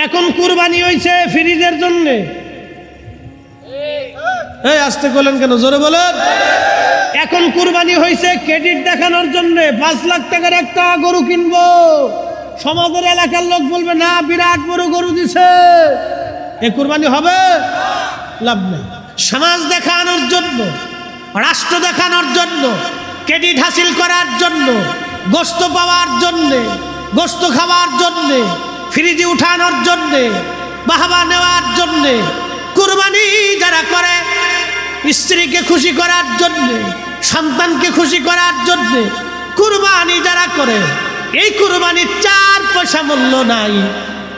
এখন কুরবানি হয়েছে ফ্রিজের জন্য। এই আসতে বলেন কেন, জোরে বলেন। এখন কুরবানি হয়েছে ক্রেডিট দেখানোর জন্য, 5 লাখ টাকার একটা গরু কিনবো। সমাজের এলাকার লোক বলবে না বিরাট বড় গরু দিছে, এ কুরবানি হবে? লাভ নেই। সমাজ দেখানোর জন্য, রাষ্ট্র দেখানোর জন্য, ক্রেডিট হাসিল করার জন্য, গোশত পাওয়ার জন্যে, গোশত খাওয়ার জন্যে, ফ্রিজে উঠানোর জন্যে, বাহবা নেওয়ার জন্যে কুরবানি যারা করে, স্ত্রীকে খুশি করার জন্যে, সন্তানকে খুশি করার জন্যে কুরবানি যারা করে, এই কুরবানির 4 পয়সা মূল্য নাই।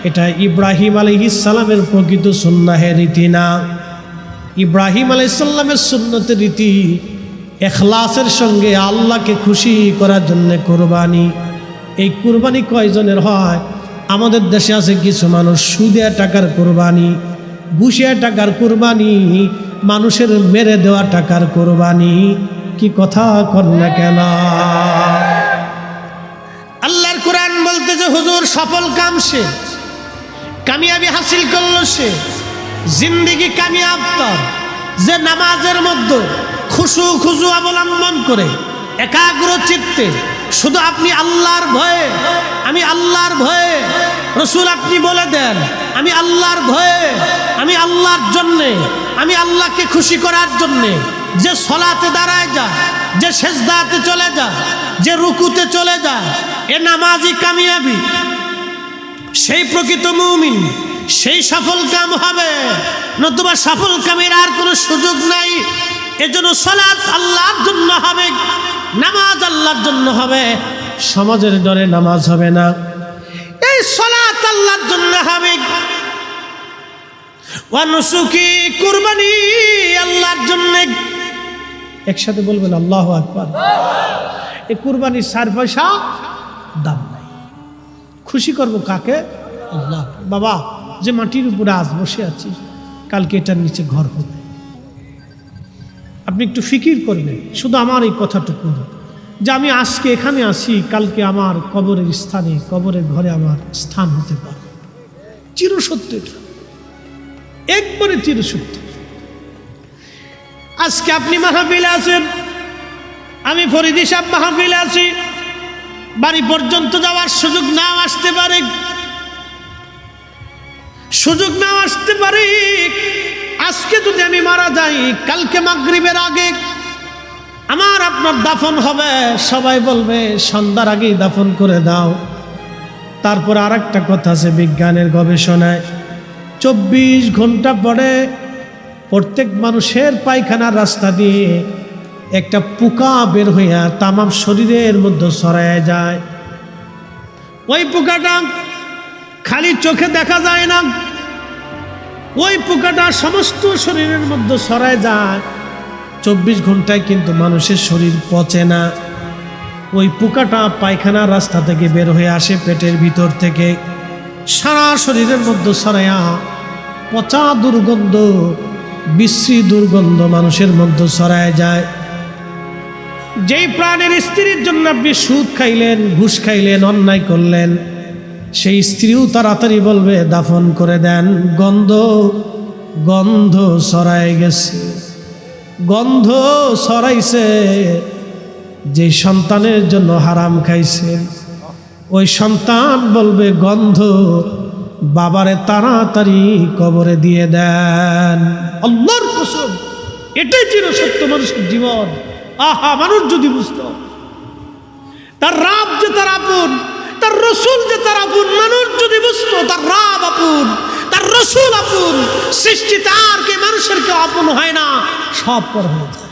এটা ইব্রাহিম আলাইহিস সালামের প্রকৃত সুন্নাহের রীতি না। ইব্রাহিম আলাইহিস সালামের সুন্নতের রীতি ইখলাসের সঙ্গে আল্লাহকে খুশি করার জন্য কুরবানি। এই কুরবানি কয়জনের হয়? আমাদের দেশে আছে কিছু মানুষ সুদে টাকার কুরবানি, ঘুষিয়া টাকার কুরবানি, মানুষের মেরে দেওয়া টাকার কুরবানি। কি কথা কর না কেন? আল্লাহর কোরআন বলতেছে হুজুর সফল কাম সে, কামিয়াবি হাসিল করলো সে, জিন্দেগি কামিয়াব তার যে নামাজের মধ্যে খুশু অবলম্বন করে একাগ্র চিত্তে শুধু আপনি আল্লাহর ভয়ে, আমি আল্লাহর ভয়ে, রসুল আপনি বলে দেন আমি আল্লাহর ভয়ে, আমি আল্লাহর জন্যে, আমি আল্লাহকে খুশি করার জন্যে যে সলাতে দাঁড়ায় যায়, যে সেজদাতে চলে যায়, যে রুকুতে চলে যায়, এ নামাজি কামিয়াবি, সেই প্রকৃত মুমিন, সেই সফল কাম হবে। নতুবা সফল কামের আর কোনো সুযোগ নাই। এজন্য সালাত আল্লাহর জন্য হবে, নামাজ আল্লাহর জন্য হবে, সমাজের ডরে নামাজ হবে না। এই সালাত আল্লাহর জন্য হবে, ওয়া নুসুকি কুরবানি আল্লাহর জন্য। একসাথে বলবেন আল্লাহু আকবার। এই কুরবানির 4 পয়সা দাম নাই। খুশি করব কাকে? আল্লাহ। বাবা, যে মাটির উপরে আজ বসে আছি, কালকে এটার নিচে ঘর হবে। আপনি একটু ফিকির করবেন শুধু আমার এই কথাটুকু, যে আমি আজকে এখানে আসি, কালকে আমার কবরের স্থানে, কবরের ঘরে আমার স্থান হতে পারে। চিরসত্য, এটা একবারে চিরসত্য। আজকে আপনি মাহফিলে আছেন, আমি ফরিদি সাহেব মাহফিলে আছি, বাড়ি পর্যন্ত যাওয়ার সুযোগ নাও আসতে পারে, সুযোগ নাও আসতে পারে। আজকে যদি আমি মারা যাই, কালকে মাগরিবের আগে আমার আপনার দাফন হবে। সবাই বলবে সন্ধ্যার আগেই দাফন করে দাও। তারপর আর একটা কথা আছে, বিজ্ঞানের গবেষণায় 24 ঘন্টা পরে প্রত্যেক মানুষের পায়খানার রাস্তা দিয়ে একটা পোকা বের হইয়া তামাম শরীরের মধ্যে ছড়ায় যায়। ওই পোকাটা খালি চোখে দেখা যায় না, ওই পোকাটা সমস্ত শরীরের মধ্যে ছড়ায় যায়। 24 ঘন্টায় কিন্তু মানুষের শরীর পচে না। ওই পোকাটা পায়খানার রাস্তা থেকে বের হয়ে আসে, পেটের ভিতর থেকে সারা শরীরের মধ্যে ছড়ায়া পচা দুর্গন্ধ, বিশ্রী দুর্গন্ধ মানুষের মধ্যে ছড়ায় যায়। যেই প্রাণের স্ত্রীর জন্য আপনি সুদ খাইলেন, ঘুষ খাইলেন, অন্যায় করলেন, সেই স্ত্রীও তাড়াতাড়ি বলবে দাফন করে দেন, গন্ধ গন্ধ ছড়ায় গেছে। গন্ধ ছড়াইছে যে সন্তানের জন্য হারাম খাইছে, ওই সন্তান বলবে গন্ধ, বাবারে তাড়াতাড়ি কবরে দিয়ে দেন। আল্লাহর কসম, এটাই চিরসত্য মানুষের জীবন। আহা, মানুষ যদি বুঝতো তার রাব যে তার আপন, তার রসুল যে তার আপন, মানুষ যদি বুঝতো তার রাব আপন, তার রসুল আপন, সৃষ্টি তার কে মানুষের কেউ আপন হয় না, সব পর হয়ে যায়।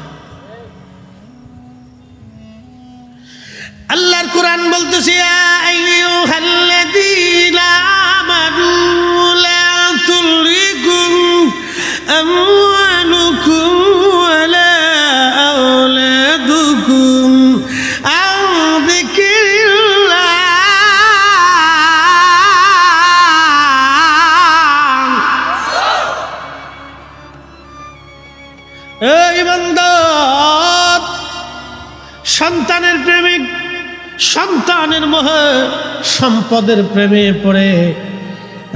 আল্লাহর কোরআন বলতেছে ইয়া আইয়ুহাল্লাযীনা আমানু লা তুলহিকুম আমওয়ালুকুম ওয়ালা আওলাদুকুম আন যিকরিল্লাহ। এই বান্দা, সন্তানের প্রেমিক, সন্তানের মোহে, সম্পদের প্রেমে পড়ে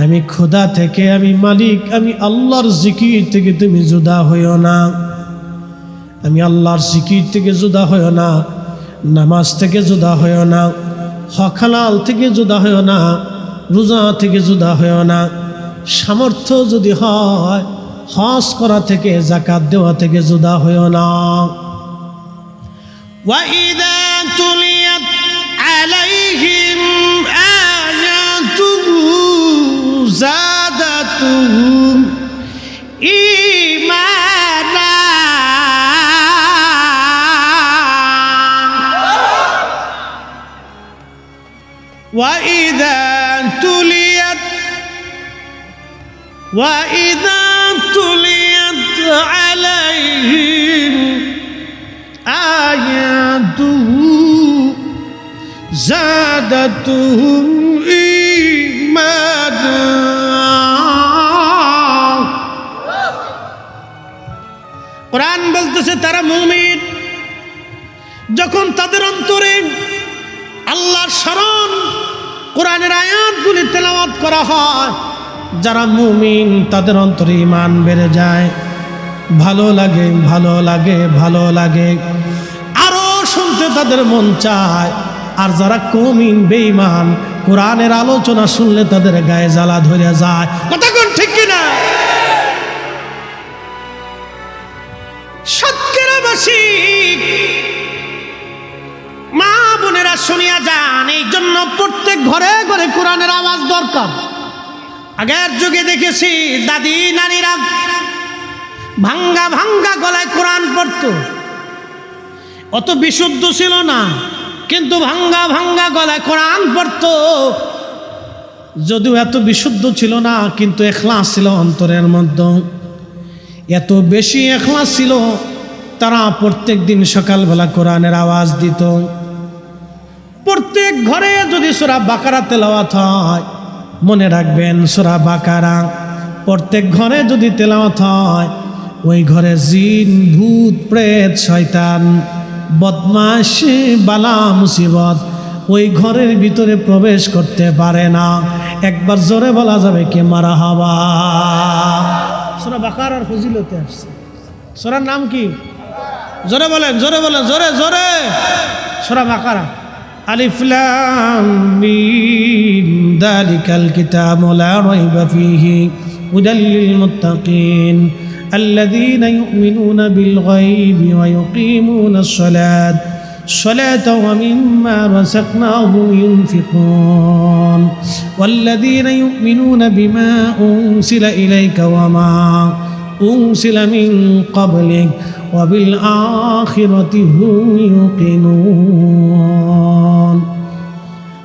আমি খোদা থেকে, আমি মালিক, আমি আল্লাহর জিকির থেকে তুমি জুদা হইও না। আমি আল্লাহর জিকির থেকে জুদা হইও না, নামাজ থেকে জুদা হইও না, হক হালাল থেকে জুদা হইও না, রোজা থেকে জুদা হইও না। সামর্থ্য যদি হয় হজ করা থেকে, যাকাত দেওয়া থেকে জুদা হইও না। ওয়াইদা তুলিয়াত আলাইহিম আয়াতুহু যাদাতুহুম ঈমানা। وإذا تليت عليهم آياته زادتهم إيمانا। কোরআন বলতেছে তারা মুমিন যখন তাদের অন্তরে আল্লাহর স্মরণ, কোরআনের আয়াতগুলি তেলাওয়াত করা হয়, যারা মুমিন তাদের অন্তরে ঈমান বেড়ে যায়, ভালো লাগে, ভালো লাগে, ভালো লাগে, আরো শুনতে তাদের মন চায়। আর যারা মুমিন বেঈমান, কোরআনের আলোচনা শুনলে তাদের গায়ে জ্বালা ধরে যায়। কথা কোন ঠিক কিনা? সৎকেরাবাসী মা বোনেরা শুনিয়া যান, এই জন্য প্রত্যেক ঘরে ঘরে কোরআনের আওয়াজ দরকার। আগের যুগে দেখেছি দাদি নানিরা ভাঙ্গা ভাঙ্গা গলায় কোরআন পড়তো। অত বিশুদ্ধ ছিল না, কিন্তু ভাঙ্গা ভাঙ্গা গলায় কোরআন পড়তো। যদিও এত বিশুদ্ধ ছিল না, কিন্তু ইখলাস ছিল অন্তরের মধ্যে। এত বেশি ইখলাস ছিল, তারা প্রত্যেক দিন সকালবেলা কোরআনের আওয়াজ দিত। প্রত্যেক ঘরে যদি সূরা বাকারা তেলাওয়াত হয়, মনে রাখবেন সূরা বাকারা প্রত্যেক ঘরে যদি তেলাওয়াত হয়, ওই ঘরে জিন, ভূত, প্রেত, শয়তান, বদমাশ, বালা মুসিবত ওই ঘরের ভিতরে প্রবেশ করতে পারে না। একবার জোরে বলা যাবে কি মারহাবা। সূরা বাকারার ফজিলতে আসছে। সূরার নাম কি? জোরে বলেন, জোরে বলেন, জোরে জোরে। সূরা বাকারা। আলিফ লাম মিম যালিকাল কিতাবু লা রাইবা ফীহি হুদাল লিল মুত্তাকিন الذين يؤمنون بالغيب ويقيمون الصلاة ومما رزقناهم ينفقون والذين يؤمنون بما أنزل إليك وما أنزل من قبلك وبالآخرة هم يوقنون।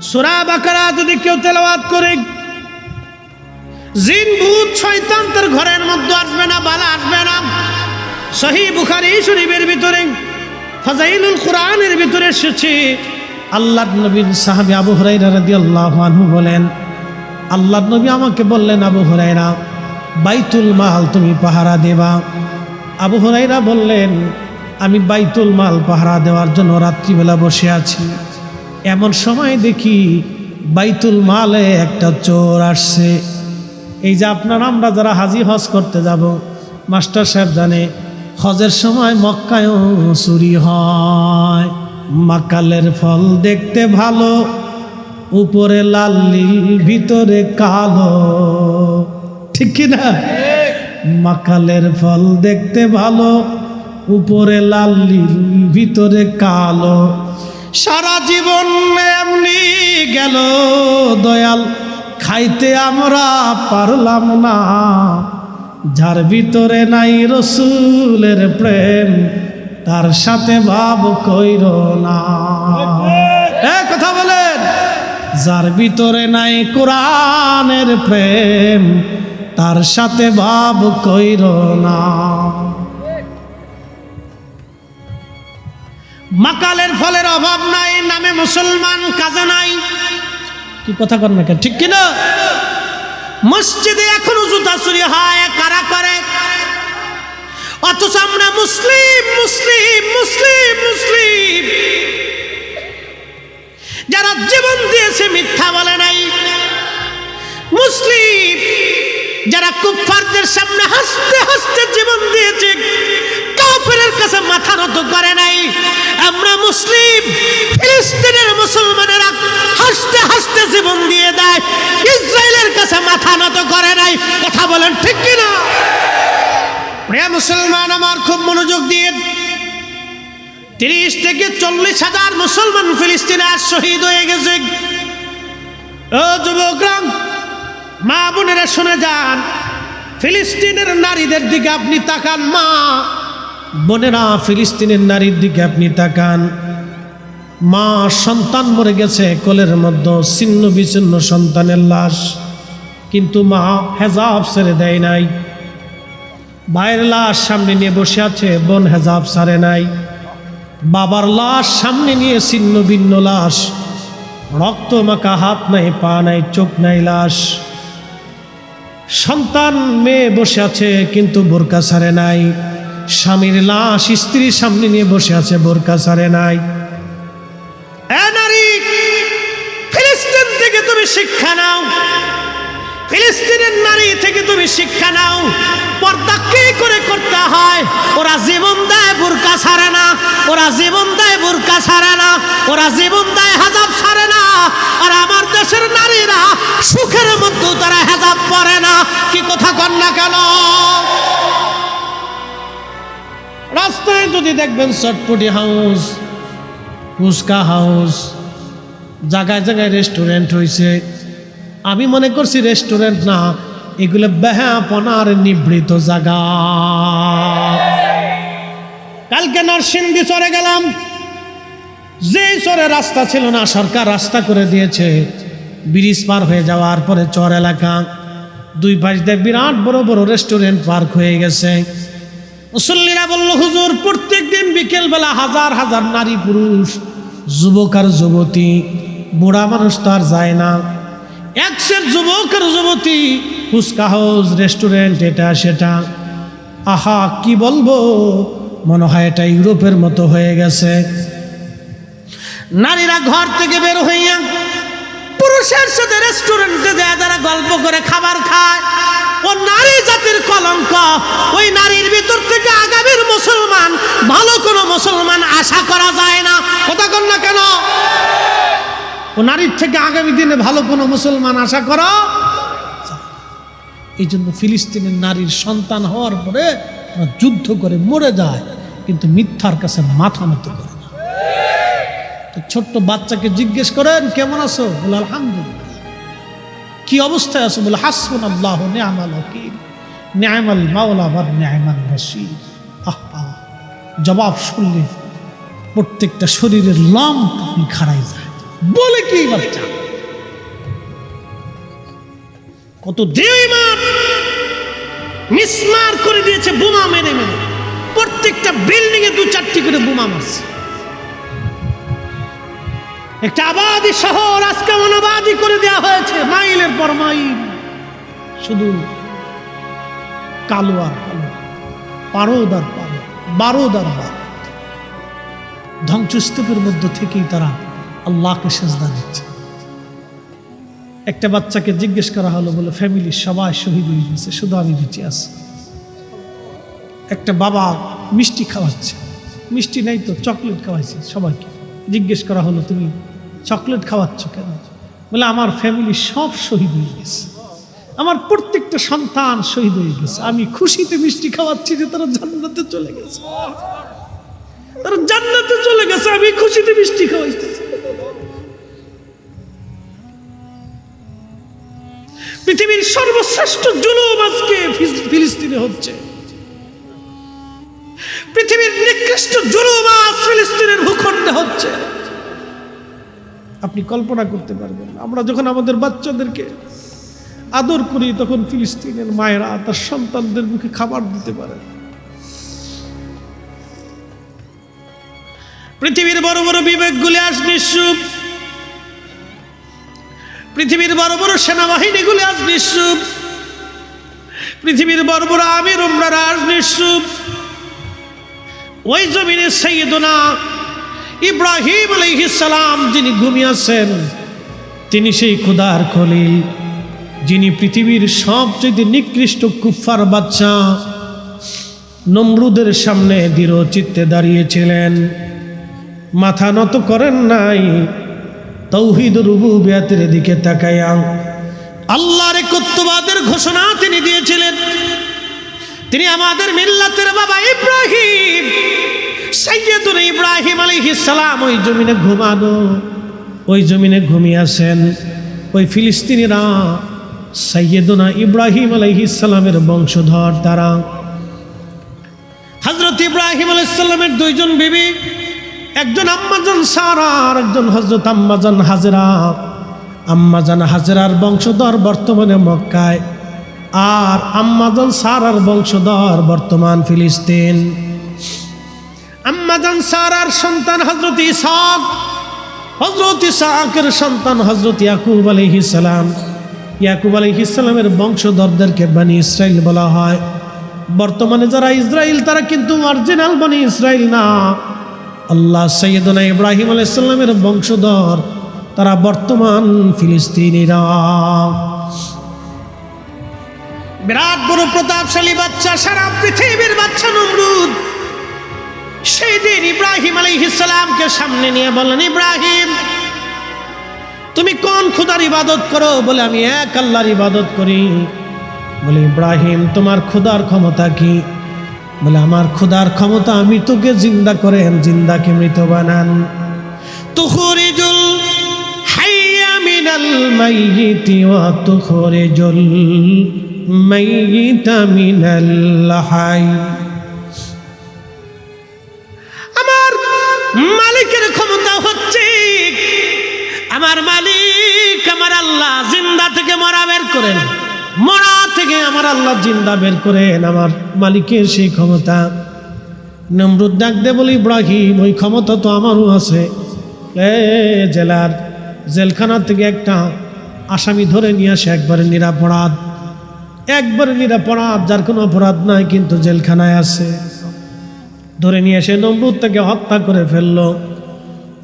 সূরা বাকারা যদি কেউ তেলাওয়াত করে, জিন, ভূত, শয়তান তার ঘরের মধ্যে আসবে না, বালা আসবে না। সহিহ বুখারী শরীফের ভিতরে ফাজাইলুল কোরআনের ভিতরে এসেছে, আল্লাহর নবীর সাহাবী আবু হুরায়রা রাদিয়াল্লাহু আনহু বলেন, আল্লাহর নবী আমাকে বললেন, আবু হুরায়রা বাইতুল মাল তুমি পাহারা দেবা। আবু হুরায়রা বললেন, আমি বাইতুল মাল পাহারা দেওয়ার জন্য রাত্রিবেলা বসে আছি। এমন সময় দেখি বাইতুল মালে একটা চোর আসছে। এই যে আমরা যারা হাজি হজ করতে যাব, মাস্টার সাহেব জানে হজের সময় মক্কায়ও চুরি হয়। মাকালের ফল দেখতে ভালো, উপরে লাল নীল ভিতরে কালো, ঠিক কিনা? মাকালের ফল দেখতে ভালো, উপরে লাল নীল ভিতরে কালো। সারা জীবন এমনি গেল দয়াল, খাইতে আমরা পারলাম না। যার ভিতরে নাই রসুলের প্রেম, তার সাথে ভাব কইর না। কথা বলেন, যার ভিতরে নাই কোরআনের প্রেম, তার সাথে ভাব কইর না। মাকালের ফলের অভাব নাই, নামে মুসলমান, কাজে নাই। কি কথা কর না, ঠিক কিনা? মসজিদে এখনো জুতা চুরি হয়, কারা করে? অথচ আমরা মুসলিম মুসলিম মুসলিম মুসলিম, যারা জীবন দিয়েছে, মিথ্যা বলে নাই, মুসলিম যারা কুফফারদের সামনে হাসতে হাসতে জীবন দিয়েছে, কাফেরের কাছে মাথা নত করে নাই। আমরা মুসলিম, ফিলিস্তিনের মুসলমানেরা হাসতে হাসতে জীবন দিয়ে দেয়, ইসরায়েলের কাছে মাথা নত করে নাই। কথা বলেন ঠিক কিনা? প্রিয় মুসলমান আমার, খুব মনোযোগ দিয়ে 30 থেকে 40 হাজার মুসলমান ফিলিস্তিনে আজ শহীদ হয়ে গেছে। ও যুবকরা, মা বোনেরা শুনে যান, ফিলিস্তিনের নারীদের দিকে আপনি তাকান। মা বোনেরা, ফিলিস্তিনের নারীর দিকে আপনি তাকান। মা সন্তান মরে গেছে কোলের মধ্যে, ছিন্ন বিচ্ছিন্ন সন্তানের লাশ, কিন্তু মা হেজাব ছেড়ে দেয় নাই। ভাইয়ের লাশ সামনে নিয়ে বসে আছে, বোন হেজাব ছাড়ে নাই। বাবার লাশ সামনে নিয়ে ছিন্ন ভিন্ন লাশ, রক্ত মাখা, হাত নাই, পা নাই, চোখ নাই, লাশ। সন্তান মেয়ে বসে আছে কিন্তু বোরকা ছাড়ে নাই। স্বামীর লাশ স্ত্রীর সামনে নিয়ে বসে আছে, বোরকা ছাড়ে নাই। এ নারী, ফিলিস্তিন থেকে তুমি শিক্ষা নাও, ফিলিস্তিনের নারী থেকে তুমি শিক্ষা নাও। পর্দা কি করে করতে হয়? ওরা জীবন দেয়, বোরকা ছাড়ে না। ওরা জীবন দেয়, বোরকা ছাড়ে না। ওরা জীবন দেয়, হেজাব ছাড়ে না। আর আমার দেশের নারীরা সুখের মধ্যে তারা হেজাব পরে না। কি কথা কন না কেন? রাস্তায় যদি দেখবেন চটপটি হাউস, ফুচকা হাউস, জায়গায় জায়গায় রেস্টুরেন্ট হয়েছে, আমি মনে করছি রেস্টুরেন্ট না, এগুলো বেহাপনার নিবৃত জায়গা। কালকে নরসিংদী চরে গেলাম, যে চরে রাস্তা ছিল না, সরকার রাস্তা করে দিয়েছে। ব্রিজ পার হয়ে যাওয়ার পরে চর এলাকা, দুই পাশ দিয়ে বিরাট বড় বড় রেস্টুরেন্ট পার্ক হয়ে গেছে। মুসল্লিরা বলল, হুজুর, প্রত্যেক দিন বিকেলবেলা হাজার হাজার নারী পুরুষ, যুবক আর যুবতী, বুড়া মানুষ তো আর যায় না, একশের যুবক আর যুবতী, ফুচকা হাউস, রেস্টুরেন্ট, এটা সেটা। আহা, কি বলবো, মনে হয় এটা ইউরোপের মতো হয়ে গেছে। নারীরা ঘর থেকে বের হইয়া পুরুষের সাথে রেস্টুরেন্টে যায়, যারা গল্প করে খাবার খায়, ও নারী জাতির কলঙ্ক। ওই নারীর ভিতর থেকে আগামীর মুসলমান, ভালো কোনো মুসলমান আশা করা যায় না। কথা কন না কেন? ও নারীর থেকে আগামী দিনে ভালো কোনো মুসলমান আশা করো। এই জন্য ফিলিস্তিনের নারীর সন্তান হওয়ার পরে যুদ্ধ করে মরে যায়, কিন্তু মিথ্যার কাছে মাথা নত করে না। ছোট্ট বাচ্চাকে জিজ্ঞেস করেন, কেমন আছো? বলে আলহামদুলিল্লাহ। কি অবস্থায় আছো? বলে হাসবুনাল্লাহু ওয়া নি'মাল ওয়াকিল, নি'মাল মাওলা ওয়া নি'মাল নাসীর। জবাব শুনলে প্রত্যেকটা শরীরের লোম খাড়াই যায়। বলে কি বাচ্চা? কত দেওয়ার মিসমার করে দিয়েছে, বোমা মেরে মেরে। প্রত্যেকটা বিল্ডিং এ 2-4টি করে বোমা মারছে। একটা আবাদি শহর আজকে অনাবাদি করে দেওয়া হয়েছে, মাইলের পর মাইল, শুধু কালো আর কালো, পারদ আর পারদ, বারদ আর বারদ। ধ্বংসস্তূপের মধ্যে থেকেই তারা আল্লাহকে সেজদা দিচ্ছে। একটা বাচ্চাকে জিজ্ঞেস করা হলো, বলে ফ্যামিলির সবাই শহীদ হয়ে গেছে, শুধু আমি বেঁচে আছি। একটা বাবা মিষ্টি খাওয়াচ্ছে, মিষ্টি নাই তো চকলেট খাওয়াইছে সবাইকে। জিজ্ঞেস করা হলো, তুমি চকলেট খাওয়াচ্ছ কেন? বলে আমার ফ্যামিলি সব শহীদ হয়ে গেছে, আমার প্রত্যেকটা সন্তান শহীদ হয়ে গেছে, আমি খুশিতে মিষ্টি খাওয়াচ্ছি যে তারা জান্নাতে চলে গেছে, তারা জান্নাতে চলে গেছে, আমি খুশিতে মিষ্টি খাওয়াইতেছি। পৃথিবীর সর্বশ্রেষ্ঠ জুলুম আজকে ফিলিস্তিনে হচ্ছে। পৃথিবীর নিকৃষ্ট জুলুম আজ ফিলিস্তিনের ভূখণ্ডে হচ্ছে। আপনি কল্পনা করতে পারবেন, আমরা যখন আমাদের বাচ্চাদেরকে আদর করি, তখন ফিলিস্তিনের মায়েরা তার সন্তানদের মুখে খাবার দিতে পারে। পৃথিবীর বড় বড় বিবেকগুলি আজ নিঃসুপ, পৃথিবীর বড় বড় সেনাবাহিনীগুলি আজ নিঃসুপ, পৃথিবীর বড় বড় আমির উমরারা আজ নিঃসুপ। ওই জমিনে সাইয়েদনা ইব্রাহিম আলাইহিস সালাম যিনি ঘুমিয়েছেন, তিনি সেই খোদার খলিল, যিনি পৃথিবীর সবচেয়ে নিকৃষ্ট কুফফার বাদশা নমরুদের সামনে দৃঢ় চিত্তে দাঁড়িয়েছিলেন, মাথা নত করেন নাই, তাওহীদ রুবুবিয়তের দিকে তাকায়া আল্লাহর একাত্মবাদের ঘোষণা তিনি দিয়েছিলেন। তিনি আমাদের মিল্লাতের বাবা ইব্রাহিম, সাইয়্যিদুনা ইব্রাহিম আলাইহিস সালাম ওই জমিনে ঘুমানো, ওই জমিনে ঘুমিয়ে আছেন। ওই ফিলিস্তিনিরা সাইয়্যিদুনা ইব্রাহিম আলাইহিস সালামের বংশধর। তারা হযরত ইব্রাহিম আলাইহিস সালামের দুইজন বিবি, একজন আম্মাজান সারা আর একজন হযরত আম্মাজান হাজেরা। আম্মাজান হাজেরার বংশধর বর্তমানে মক্কায়, আর আম্মাজান সারার বংশধর বর্তমান ফিলিস্তিন। আম্মাজান সারার সন্তান হযরত ইসহাক, হযরত ইসহাকের সন্তান হযরত ইয়াকুব আলাইহিস সালাম। ইয়াকুব আলাইহিস সালামের বংশধরদেরকে বনি ইসরাইল বলা হয়। বর্তমানে যারা ইসরাইল তারা কিন্তু অরিজিনাল বনি ইসরাইল না। আল্লাহ সাইয়্যিদুনা ইব্রাহিম আলাইহিস সালামের বংশধর, তারা বর্তমান ফিলিস্তিনিরা। বিরাট বড় প্রতাপশালী বাচ্চা, সারা পৃথিবীর বাচ্চা নমরুদ। সেই দিন ইব্রাহিম আলাইহিস সালামকে সামনে নিয়ে বললেন, ইব্রাহিম তুমি কোন খোদার ইবাদত করো? বলে আমি এক আল্লাহর ইবাদত করি। বলে ইব্রাহিম তোমার খোদার ক্ষমতা কি? বলে আমার খোদার ক্ষমতা মৃতকে জিন্দা করেন, জিন্দাকে মৃত বানান। তুখরিজুল হাইয়া মিনাল মাইয়িতি ওয়া তুখরিজুল মাইয়িতা মিনাল হাই। আমার মালিকের ক্ষমতা হচ্ছে, আমার মালিক আমার আল্লাহ জিন্দা থেকে মরা বের করেন, মরা থেকে আমার আল্লাহ জিন্দা বের করেন, আমার মালিকের সেই ক্ষমতা। নমরুদ ডাক দে বলে ইব্রাহিম ওই ক্ষমতা তো আমারও আছে। জেলার জেলখানা থেকে একটা আসামি ধরে নিয়ে আসে, একবারে নিরাপরাধ, একবারে নিরাপরাধ, যার কোনো অপরাধ নাই কিন্তু জেলখানায় আছে। ধরে নিয়ে এসে নমরুদ তাকে হত্যা করে ফেললো।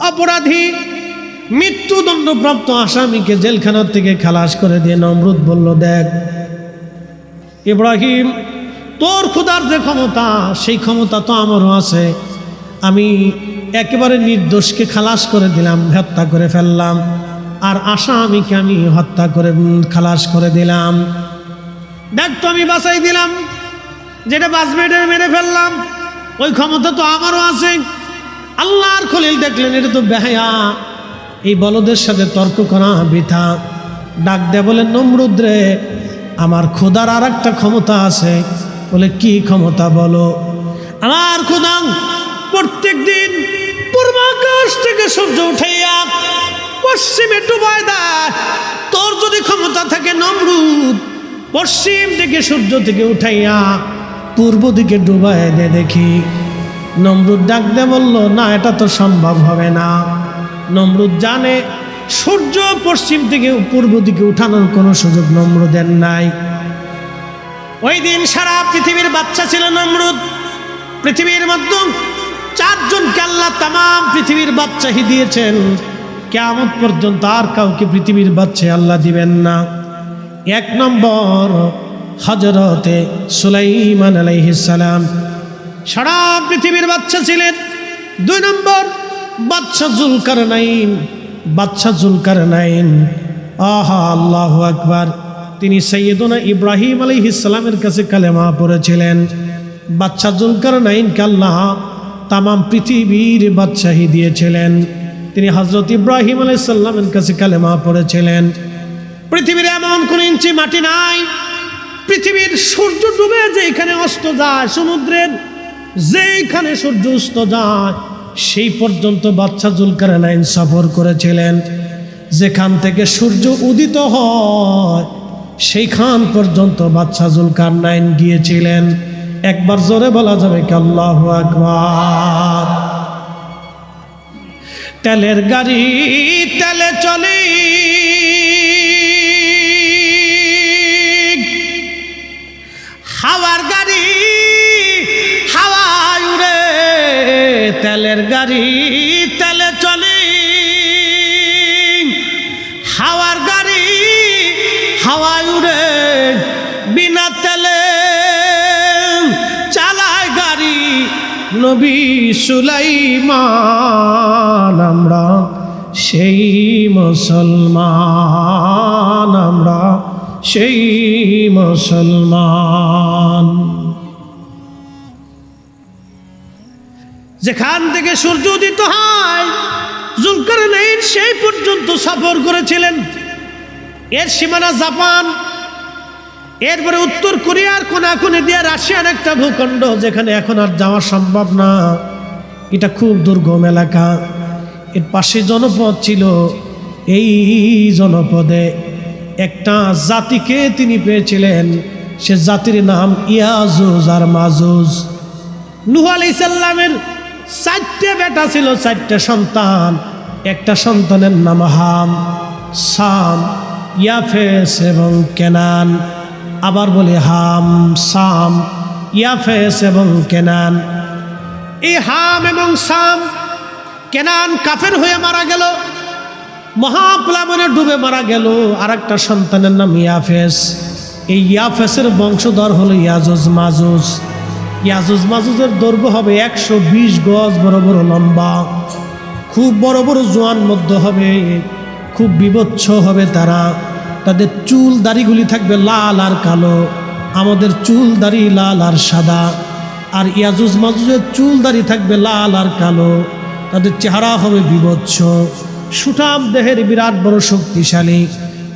অপরাধী মৃত্যুদণ্ডপ্রাপ্ত আসামিকে জেলখানার থেকে খালাস করে দিয়ে নমরুদ বলল, দেখ ইব্রাহিম তোর খোদার যে ক্ষমতা সেই ক্ষমতা তো আমারও আছে। আমি একেবারে নির্দোষকে খালাস করে দিলাম, হত্যা করে ফেললাম, আর আসামিকে আমি হত্যা করে খালাস করে দিলাম। দেখ তো আমি বাঁচাই দিলাম, যেটা বাঁচবে এটা মেরে ফেললাম, ওই ক্ষমতা তো আমারও আছে। আল্লাহর খলিল দেখলেন এটা তো বেহায়া, এই বলদের সাথে তর্ক করা বৃথা। ডাক দে বলে নমরুদ রে, আমার খোদার আর একটা ক্ষমতা আছে। বলে কি ক্ষমতা বলো? আমার খোদা প্রত্যেক দিন পূর্বাকাশ থেকে সূর্য উঠাইয়া পশ্চিমে ডুবায় দেয়। তোর যদি ক্ষমতা থাকে নমরুদ, পশ্চিম থেকে সূর্য থেকে উঠাইয়া পূর্ব দিকে ডুবায় দে দেখি। নমরুদ ডাক দে বলল, না এটা তো সম্ভব হবে না। নমরুদ জানে সূর্য পশ্চিম থেকে পূর্ব দিকে উঠানোর কোনো সুযোগ নমরুদের নাই। ওই দিন সারা পৃথিবীর বাচ্চা ছিল নমরুদ। পৃথিবীর মধ্যে 4 জনকে আল্লাহ তামাম পৃথিবীর বাদশাহী দিয়েছেন। কিয়ামত পর্যন্ত আর কাউকে পৃথিবীর বাদশাহী আল্লাহ দিবেন না। 1 নম্বর হযরতে সুলাইমান আলাইহিস সালাম সারা পৃথিবীর বাদশা ছিলেন। 2 নম্বর বাদশা জুলকারনাইন, বাদশা জুলকারনাইন। আহা আল্লাহু আকবার, তিনি সাইয়্যিদুনা ইব্রাহিম আলাইহিস সালামের কাছে কালেমা পড়েছিলেন। বাদশা জুলকারনাইনকে আল্লাহ তামাম পৃথিবীর বাদশাহী দিয়েছিলেন। তিনি হযরত ইব্রাহিম আলাইহিস সালামের কাছে কালেমা পড়েছিলেন। পৃথিবীর এমন কোন ইঞ্চি মাটি নাই, পৃথিবীর সূর্য ডুবে যেখানে অস্ত যায়, সমুদ্রের যেখানে সূর্য অস্ত যায় সেই পর্যন্ত বাদশা জুলকারনাইন সফর করেছিলেন। যেখান থেকে সূর্য উদিত হয় সেইখান পর্যন্ত বাদশা জুলকারনাইন গিয়েছিলেন। একবার জোরে বলা যাবে কি আল্লাহু আকবার। তেলের গাড়ি তেলে চলে, হাওয়ার গাড়ি হাওয়ায় উড়ে, তেলের গাড়ি তেলে চলে, হাওয়ার গাড়ি হাওয়ায় বিনা তেলে চালায় গাড়ি নবী সুলাইমান। আমরা সেই মুসলমান, আমরা সেই মুসলমান। যেখান থেকে সূর্য উদিত হয় জুলকারনাইন সেই পর্যন্ত সফর করেছিলেন। এর সীমানা জাপান, এরপরে উত্তর কোরিয়ার কোনাকুনি দিয়ে রাশিয়ার একটা ভূখণ্ড, যেখানে এখন আর যাওয়া সম্ভব না। এটা খুব দুর্গম এলাকা। এর পাশে জনপদ ছিল। এই জনপদে একটা জাতিকে তিনি পেয়েছিলেন। সে জাতির নাম ইয়াজুজ আর মাজুজ। নূহ আলাইহিস সালামের 4টে বেটা ছিল, 4টে সন্তান। একটা সন্তানের নাম হাম, সাম, ইয়াফেস এবং কেনান। আবার বলি হাম, সাম, ইয়াফেস এবং কেনান। এই হাম এবং সাম, কেনান কাফের হয়ে মারা গেল, মহাপ্লাবনে ডুবে মারা গেল। আর একটা সন্তানের নাম ইয়াফেস। এই ইয়াফেসের বংশধর হলো ইয়াজুজ মাজুজ। ইয়াজুজ মাজুজের দৈর্ঘ্য হবে 120 গজ, বড় বড় লম্বা, খুব বড় বড় জোয়ান মধ্য হবে, খুব বিভৎস হবে তারা। তাদের চুল দাড়িগুলি থাকবে লাল আর কালো। আমাদের চুল দাড়ি লাল আর সাদা, আর ইয়াজুজ মাজুজের চুল দাড়ি থাকবে লাল আর কালো। তাদের চেহারা হবে বিভৎস, সুঠাম দেহের, বিরাট বড় শক্তিশালী।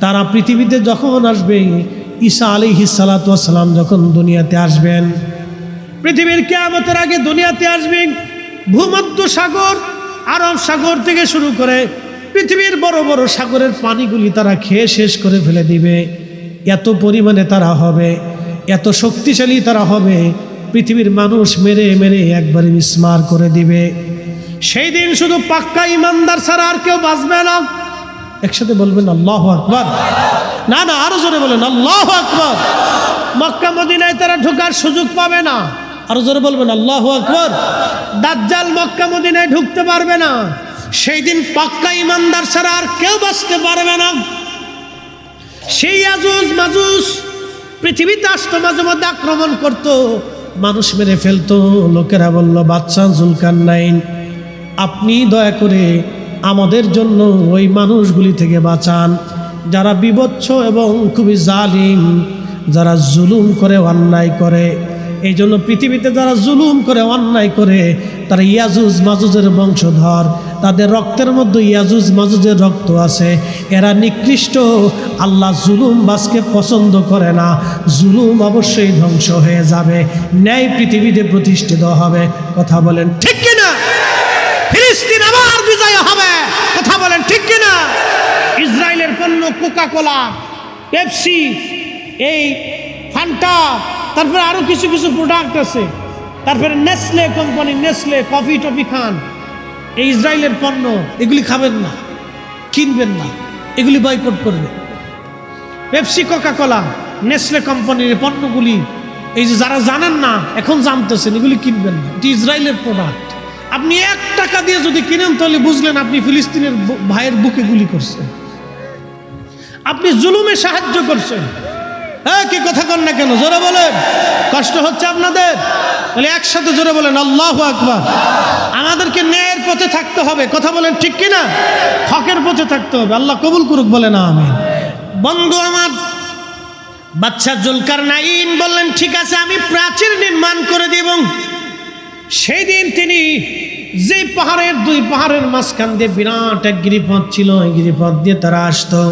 তারা পৃথিবীতে যখন আসবে, ঈসা আলাইহিস সালাতু ওয়াস সালাম যখন দুনিয়াতে আসবেন, পৃথিবীর কিয়ামতের আগে দুনিয়াতে আসবেন, ভূমধ্য সাগর, আরব সাগর থেকে শুরু করে পৃথিবীর বড় বড় সাগরের পানিগুলি তারা খেয়ে শেষ করে ফেলে দিবে। এত পরিমাণে তারা হবে, এত শক্তিশালী তারা হবে, পৃথিবীর মানুষ মেরে মেরে একবারে মিসমার করে দিবে। সেই দিন শুধু পাক্কা ইমানদার ছাড়া আর কেউ বাঁচবে না। একসাথে বলবেন আল্লাহু আকবার। না না, আরো জোরে বলেন আল্লাহু আকবার। মক্কা মদিনায় তারা ঢোকার সুযোগ পাবে না। আরো জোরে বলবেন আল্লাহু আকবার। দাজ্জাল মক্কা মদিনায় ঢুকতে পারবে না। সেই দিন পাক্কা ইমানদার ছাড়া আর কেউ বাঁচতে পারবে না। সেই ইয়াজুজ মাজুজ পৃথিবীতে আসতো, মাঝে মধ্যে আক্রমণ করতো, মানুষ মেরে ফেলতো। লোকেরা বলল, বাদশা জুলকারনাইন, আপনি দয়া করে আমাদের জন্য ওই মানুষগুলি থেকে বাঁচান, যারা বিভৎস এবং খুবই জালিম, যারা জুলুম করে, অন্যায় করে। এই জন্য পৃথিবীতে যারা জুলুম করে, অন্যায় করে, তারা ইয়াজুজ মাজুজের বংশধর। তাদের রক্তের মধ্যে ইয়াজুজ মাজুজের রক্ত আছে। এরা নিকৃষ্ট। আল্লাহ জুলুম বাসকে পছন্দ করে না। জুলুম অবশ্যই ধ্বংস হয়ে যাবে, ন্যায় পৃথিবীতে প্রতিষ্ঠিত হবে। কথা বলেন ঠিক কিনা? ফিলিস্তিন আবার বিজয় হবে। কথা বলেন ঠিক কিনা? ইসরায়েলের পণ্য কোকা কোলা, পেপসি, এই ফান্টা, তারপরে আরো কিছু কিছু প্রোডাক্ট আছে, তারপরে Nestle company, Nestle coffee toffee খান, এই ইসরায়েলের পণ্য, এগুলি খাবেন না, কিনবেন না, এগুলি বয়কট করবে। পেপসি, কোকা কোলা, নেসলে কোম্পানির পণ্যগুলি, এই যে যারা জানেন না এখন জানতেছেন, এগুলি কিনবেন না, এটি ইসরায়েলের প্রোডাক্ট। আপনি 1 টাকা দিয়ে যদি কিনেন তাহলে বুঝলেন আপনি ফিলিস্তিনের ভাইয়ের বুকে গুলি করছেন, আপনি জুলুমে সাহায্য করছেন। হ্যাঁ, কি কথা কন না কেন? জোরে বলেন। কষ্ট হচ্ছে আপনাদের? বলে একসাথে জোরে বলেন আল্লাহু আকবার। আমাদেরকে ন্যায়ের পথে থাকতে হবে। কথা বলেন ঠিক কিনা? হকের পথে থাকতে হবে। আল্লাহ কবুল করুক, বলে না আমিন। বন্ধু আমার, বাদশা জুলকারনাইন বললেন, ঠিক আছে, আমি প্রাচীর নির্মাণ করে দিব। সেই দিন তিনি যে পাহাড়ের, 2 পাহাড়ের মাঝখান দিয়ে বিরাট এক গিরিপথ ছিল, ওই গিরিপথ দিয়ে তারা আসতো।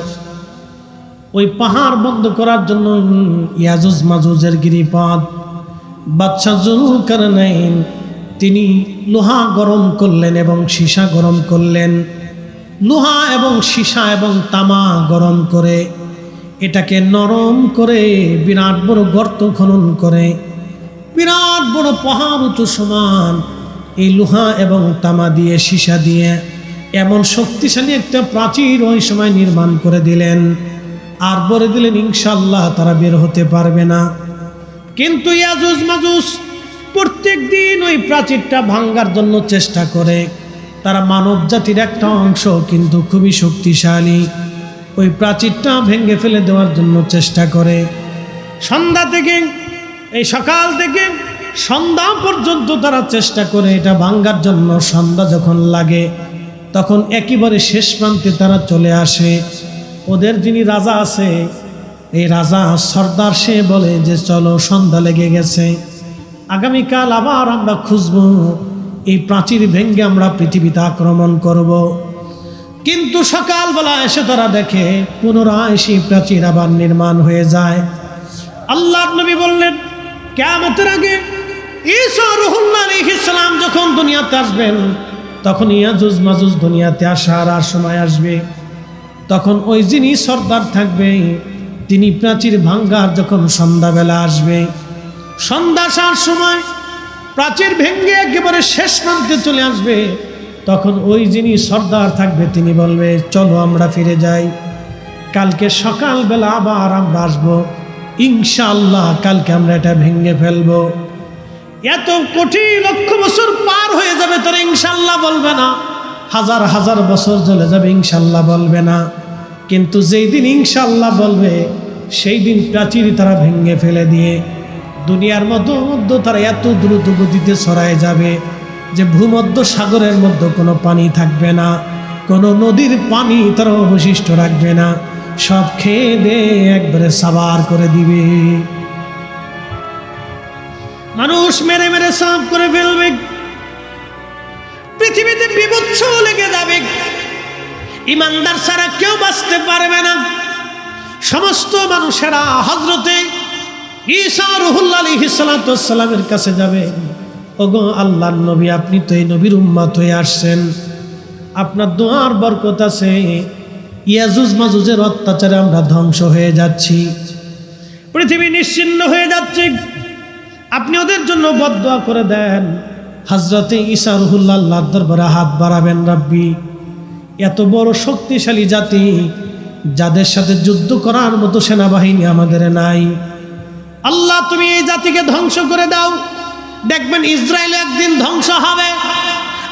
ওই পাহাড় বন্ধ করার জন্য ইয়াজুজ মাজুজের গিরিপথ, বাদশা জুলকারনাইন তিনি লোহা গরম করলেন এবং সীসা গরম করলেন। লোহা এবং সীসা এবং তামা গরম করে এটাকে নরম করে বিরাট বড় গর্ত খনন করে, বিরাট বড় পাহাড় উঁচু সমান এই লোহা এবং তামা দিয়ে, সীসা দিয়ে এমন শক্তিশালী একটা প্রাচীর ওই সময় নির্মাণ করে দিলেন। আর বলে দিলেন ইনশাআল্লাহ তারা বের হতে পারবে না। কিন্তু ইয়াজুজ মাজুজ প্রত্যেক দিন ওই প্রাচীরটা ভাঙার জন্য চেষ্টা করে। তারা মানব জাতির একটা অংশ, কিন্তু খুবই শক্তিশালী। ওই প্রাচীরটা ভেঙে ফেলে দেওয়ার জন্য চেষ্টা করে। সন্ধ্যা থেকে এই সকাল থেকে সন্ধ্যা পর্যন্ত তারা চেষ্টা করে এটা ভাঙার জন্য। সন্ধ্যা যখন লাগে তখন একেবারে শেষ প্রান্তে তারা চলে আসে। ওদের যিনি রাজা আছে, এই রাজা সর্দার, সে বলে যে চলো সন্ধ্যা লেগে গেছে, আগামীকাল আবার আমরা খুঁজব, এই প্রাচীর ভেঙ্গে আমরা পৃথিবীতে আক্রমণ করব। কিন্তু সকালবেলা এসে তারা দেখে পুনরায় সেই প্রাচীর আবার নির্মাণ হয়ে যায়। আল্লাহর নবী বললেন, কিয়ামতের আগে ঈসা রূহুল্লাহ আলাইহিস সালাম যখন দুনিয়াতে আসবেন, তখন ইয়াজুজ মাজুজ দুনিয়াতে আসার আর সময় আসবে। তখন ওই যিনি সর্দার থাকবে, তিনি প্রাচীর ভাঙ্গার যখন সন্ধ্যাবেলা আসবে, সন্ধ্যা আসার সময় প্রাচীর ভেঙ্গে একেবারে শেষ প্রান্তে চলে আসবে, তখন ওই যিনি সর্দার থাকবে তিনি বলবে, চলো আমরা ফিরে যাই, কালকে সকালবেলা আবার আমরা আসবো, ইনশাআল্লাহ কালকে আমরা এটা ভেঙ্গে ফেলবো। এত কোটি লক্ষ বছর পার হয়ে যাবে, তারা ইনশাআল্লাহ বলবে না। হাজার হাজার বছর চলে যাবে, ইনশাআল্লাহ বলবে না। কিন্তু যেই দিন ইনশাআল্লাহ বলবে, সেই দিন প্রাচীর তারা ভেঙ্গে ফেলে দিয়ে দুনিয়ার মধ্যে তারা এত দ্রুত গতিতে ছড়ায় যাবে যে ভূমধ্য সাগরের মধ্যে কোনো পানি থাকবে না, কোনো নদীর পানি তারা অবশিষ্ট রাখবে না, সব খেয়ে দিয়ে একবারে সাবার করে দিবে। মানুষ মেরে মেরে সাফ করে ফেলবে, পৃথিবীতে বিভৎস লেগে যাবে, ইমানদার ছাড়া কেউ বাঁচতে পারবে না। সমস্ত মানুষেরা হযরতে ঈসা রূহুল্লাহ আলাইহিস সালামের কাছে যাবে, ওগো আল্লাহর নবী, আপনি তো এই নবীর উম্মত হয়ে আসছেন, আপনার দোয়ার বরকত আছে, ইয়াজুজ মাজুজের অত্যাচারে আমরা ধ্বংস হয়ে যাচ্ছি, পৃথিবী নিশ্চিহ্ন হয়ে যাচ্ছে, আপনি ওদের জন্য বদদোয়া করে দেন। হযরতে ঈসা রূহুল্লাহ আল্লাহর দরবারে হাত বাড়াবেন, রাব্বি, এত বড় শক্তিশালী জাতি, যাদের সাথে যুদ্ধ করার মতো সেনাবাহিনী আমাদের নাই, আল্লাহ তুমি এই জাতিকে ধ্বংস করে দাও। দেখবেন ইসরায়েল একদিন ধ্বংস হবে,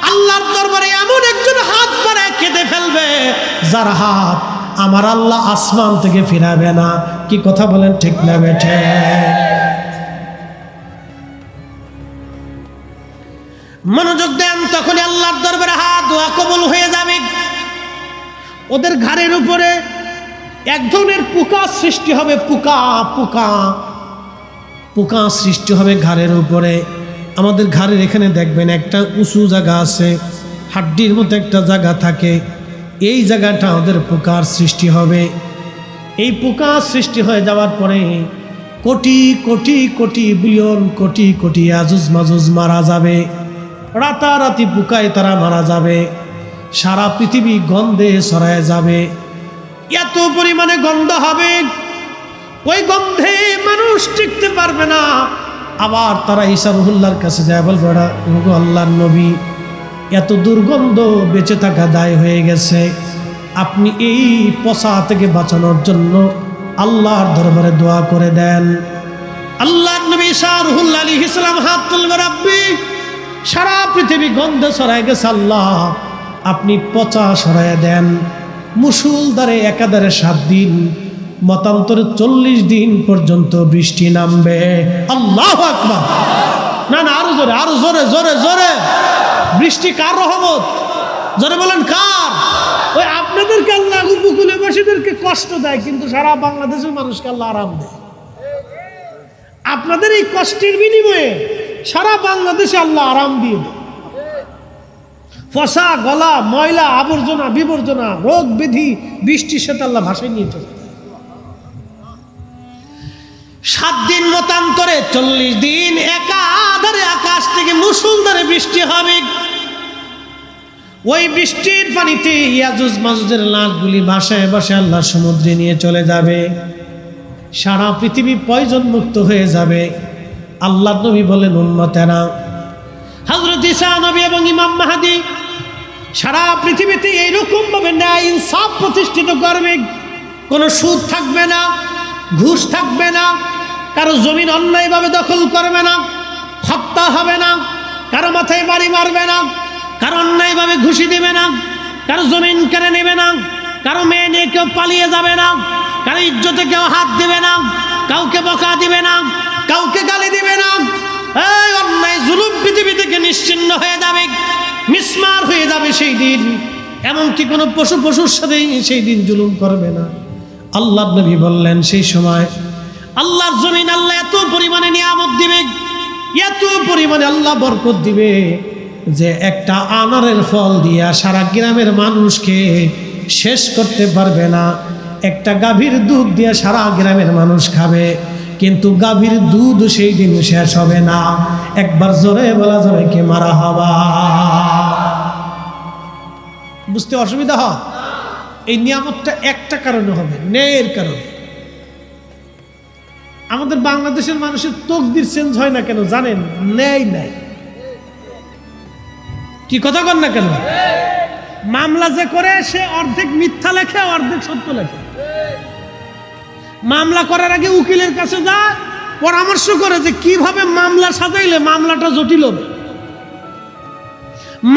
আল্লাহর দরবারে এমন একজন হাত বাড়ায় কেঁদে ফেলবে, যার হাত আমার আল্লাহ আসমান থেকে ফিরাবে না। কি কথা বলেন, ঠিক না বেঠে? মনোযোগ দেন, তখনই আল্লাহর দরবারে হাত দোয়া কবুল হয়ে যাবে। ওদের ঘাড়ের উপরে এক ধরনের পোকা সৃষ্টি হবে, পোকা পোকা পোকা সৃষ্টি হবে ঘাড়ের উপরে। আমাদের ঘাড়ের এখানে দেখবেন একটা উঁচু জায়গা আছে, হাড্ডির মতো একটা জায়গা থাকে, এই জায়গাটা ওদের পোকার সৃষ্টি হবে। এই পোকা সৃষ্টি হয়ে যাওয়ার পরে কোটি কোটি কোটি বিলিয়ন কোটি কোটি ইয়াজুজ মাজুজ মারা যাবে, রাতারাতি পোকায় তারা মারা যাবে, সারা পৃথিবী গন্ধে ছড়ায় যাবে, এত পরিমাণে গন্ধ হবে, ওই গন্ধে মানুষ টিকতে পারবে না। আবার তারা ঈসা রূহুল্লাহর কাছে যায়, বলবে, ওগো আল্লাহর নবী, এত দুর্গন্ধ, বেঁচে থাকা দায় হয়ে গেছে, আপনি এই পচা থেকে বাঁচানোর জন্য আল্লাহর দরবারে দোয়া করে দেন। আল্লাহর নবী ঈসা রূহুল্লাহ আলাইহিস সালাম হাত তুলবে, রাব্বি, সারা পৃথিবী গন্ধে ছড়ায় গেছে, আল্লাহ আপনি পচা সরায় দেন। মুষলধারে একাধারে 7 দিন, মতান্তরে 40 দিন পর্যন্ত বৃষ্টি নামবে। আল্লাহু আকবার! না না, আরো জোরে, আরো জোরে, জোরে জোরে। বৃষ্টি কার রহমত? জোরে বলেন, কার? ওই আপনাদেরকে আল্লাহ উপকূলবাসীদেরকে কষ্ট দেয়, কিন্তু সারা বাংলাদেশের মানুষকে আল্লাহ আরাম দেয়। আপনাদের এই কষ্টের বিনিময়ে সারা বাংলাদেশে আল্লাহ আরাম দিয়ে দেয়। ফসা গলা, ময়লা, আবর্জনা, বিবর্জনা, রোগ ব্যাধি বৃষ্টির সাথে আল্লাহ ভাসায় নিয়ে চলে। 7 দিন মতান্তরে 40 দিন একাধারে আকাশ থেকে মুষলধারে বৃষ্টি হবে। ওই বৃষ্টির পানিতে ইয়াজুজ মাজুজের লাশগুলি ভাসায় ভাসায় আল্লাহ সমুদ্রে নিয়ে চলে যাবে, সারা পৃথিবী পয়জন মুক্ত হয়ে যাবে। আল্লাহর নবী বলেন, উম্মতেরা, হযরত ঈসা নবী এবং ইমাম মাহদী সারা পৃথিবীতে এইরকম ভাবে ন্যায় ইনসাফ প্রতিষ্ঠিত করবে। কোনো সুদ থাকবে না, ঘুষ থাকবে না, কারো জমিন অন্যায়ভাবে দখল করবে না, হত্যা হবে না, কারো মাথায় বাড়ি মারবে না, কারো অন্যায়ভাবে ঘুষি দেবে না, কারো জমিন কেড়ে নেবে না, কারো মেয়ে নিয়ে কেউ পালিয়ে যাবে না, কারো ইজ্জতে কেউ হাত দেবে না, কাউকে বকা দিবে না, কাউকে গালি দিবে না। এই অন্যায় জুলুম পৃথিবী থেকে নিশ্চিহ্ন হয়ে যাবে, মিসমার হয়ে যাবে সেই দিন। এমনকি কোনো পশুর সাথে সেই দিন জুলুম করবে না। আল্লাহ নবী বললেন সেই সময় আল্লাহর জমিন আল্লাহ এত পরিমাণে নিয়ামত দিবে, এত পরিমাণে আল্লাহ বরকত দিবে যে একটা আনারের ফল দিয়া সারা গ্রামের মানুষকে শেষ করতে পারবে না। একটা গাভীর দুধ দিয়ে সারা গ্রামের মানুষ খাবে, কিন্তু গাভীর দুধ সেই দিন শেষ হবে না। একবার জোরে বলা যাবে কি মারহাবা। বুঝতে অসুবিধা হয়? এই নিয়ামতটা একটা কারণে হবে, ন্যায়ের কারণে। আমাদের বাংলাদেশের মানুষের তকদির চেঞ্জ হয় না কেন জানেন? ন্যায় নাই। কি কথা কন না কেন? মামলা যে করে সে অর্ধেক মিথ্যা লেখে, অর্ধেক সত্য লেখে। মামলা করার আগে উকিলের কাছে যায়, পরামর্শ করে যে কিভাবে মামলা সাজাইলে মামলাটা জটিল হবে।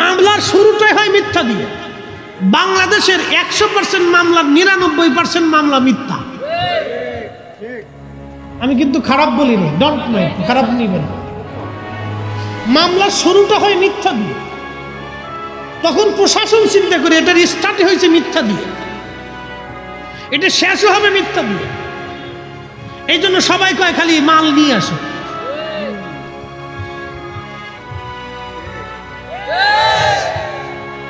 মামলার শুরুটাই হয় মিথ্যা দিয়ে। বাংলাদেশের 100% মামলার 99% মামলা মিথ্যা। আমি কিন্তু খারাপ বলিনি, ডোন্ট মাইন্ড, খারাপ নিবেন। মামলার শুরুটা হয় মিথ্যা দিয়ে। তখন প্রশাসন চিন্তা করে এটার স্টার্ট হয়েছে মিথ্যা দিয়ে, এটা শেষও হবে মিথ্যা দিয়ে। এই জন্য সবাই কয় খালি মাল নিয়ে আসো।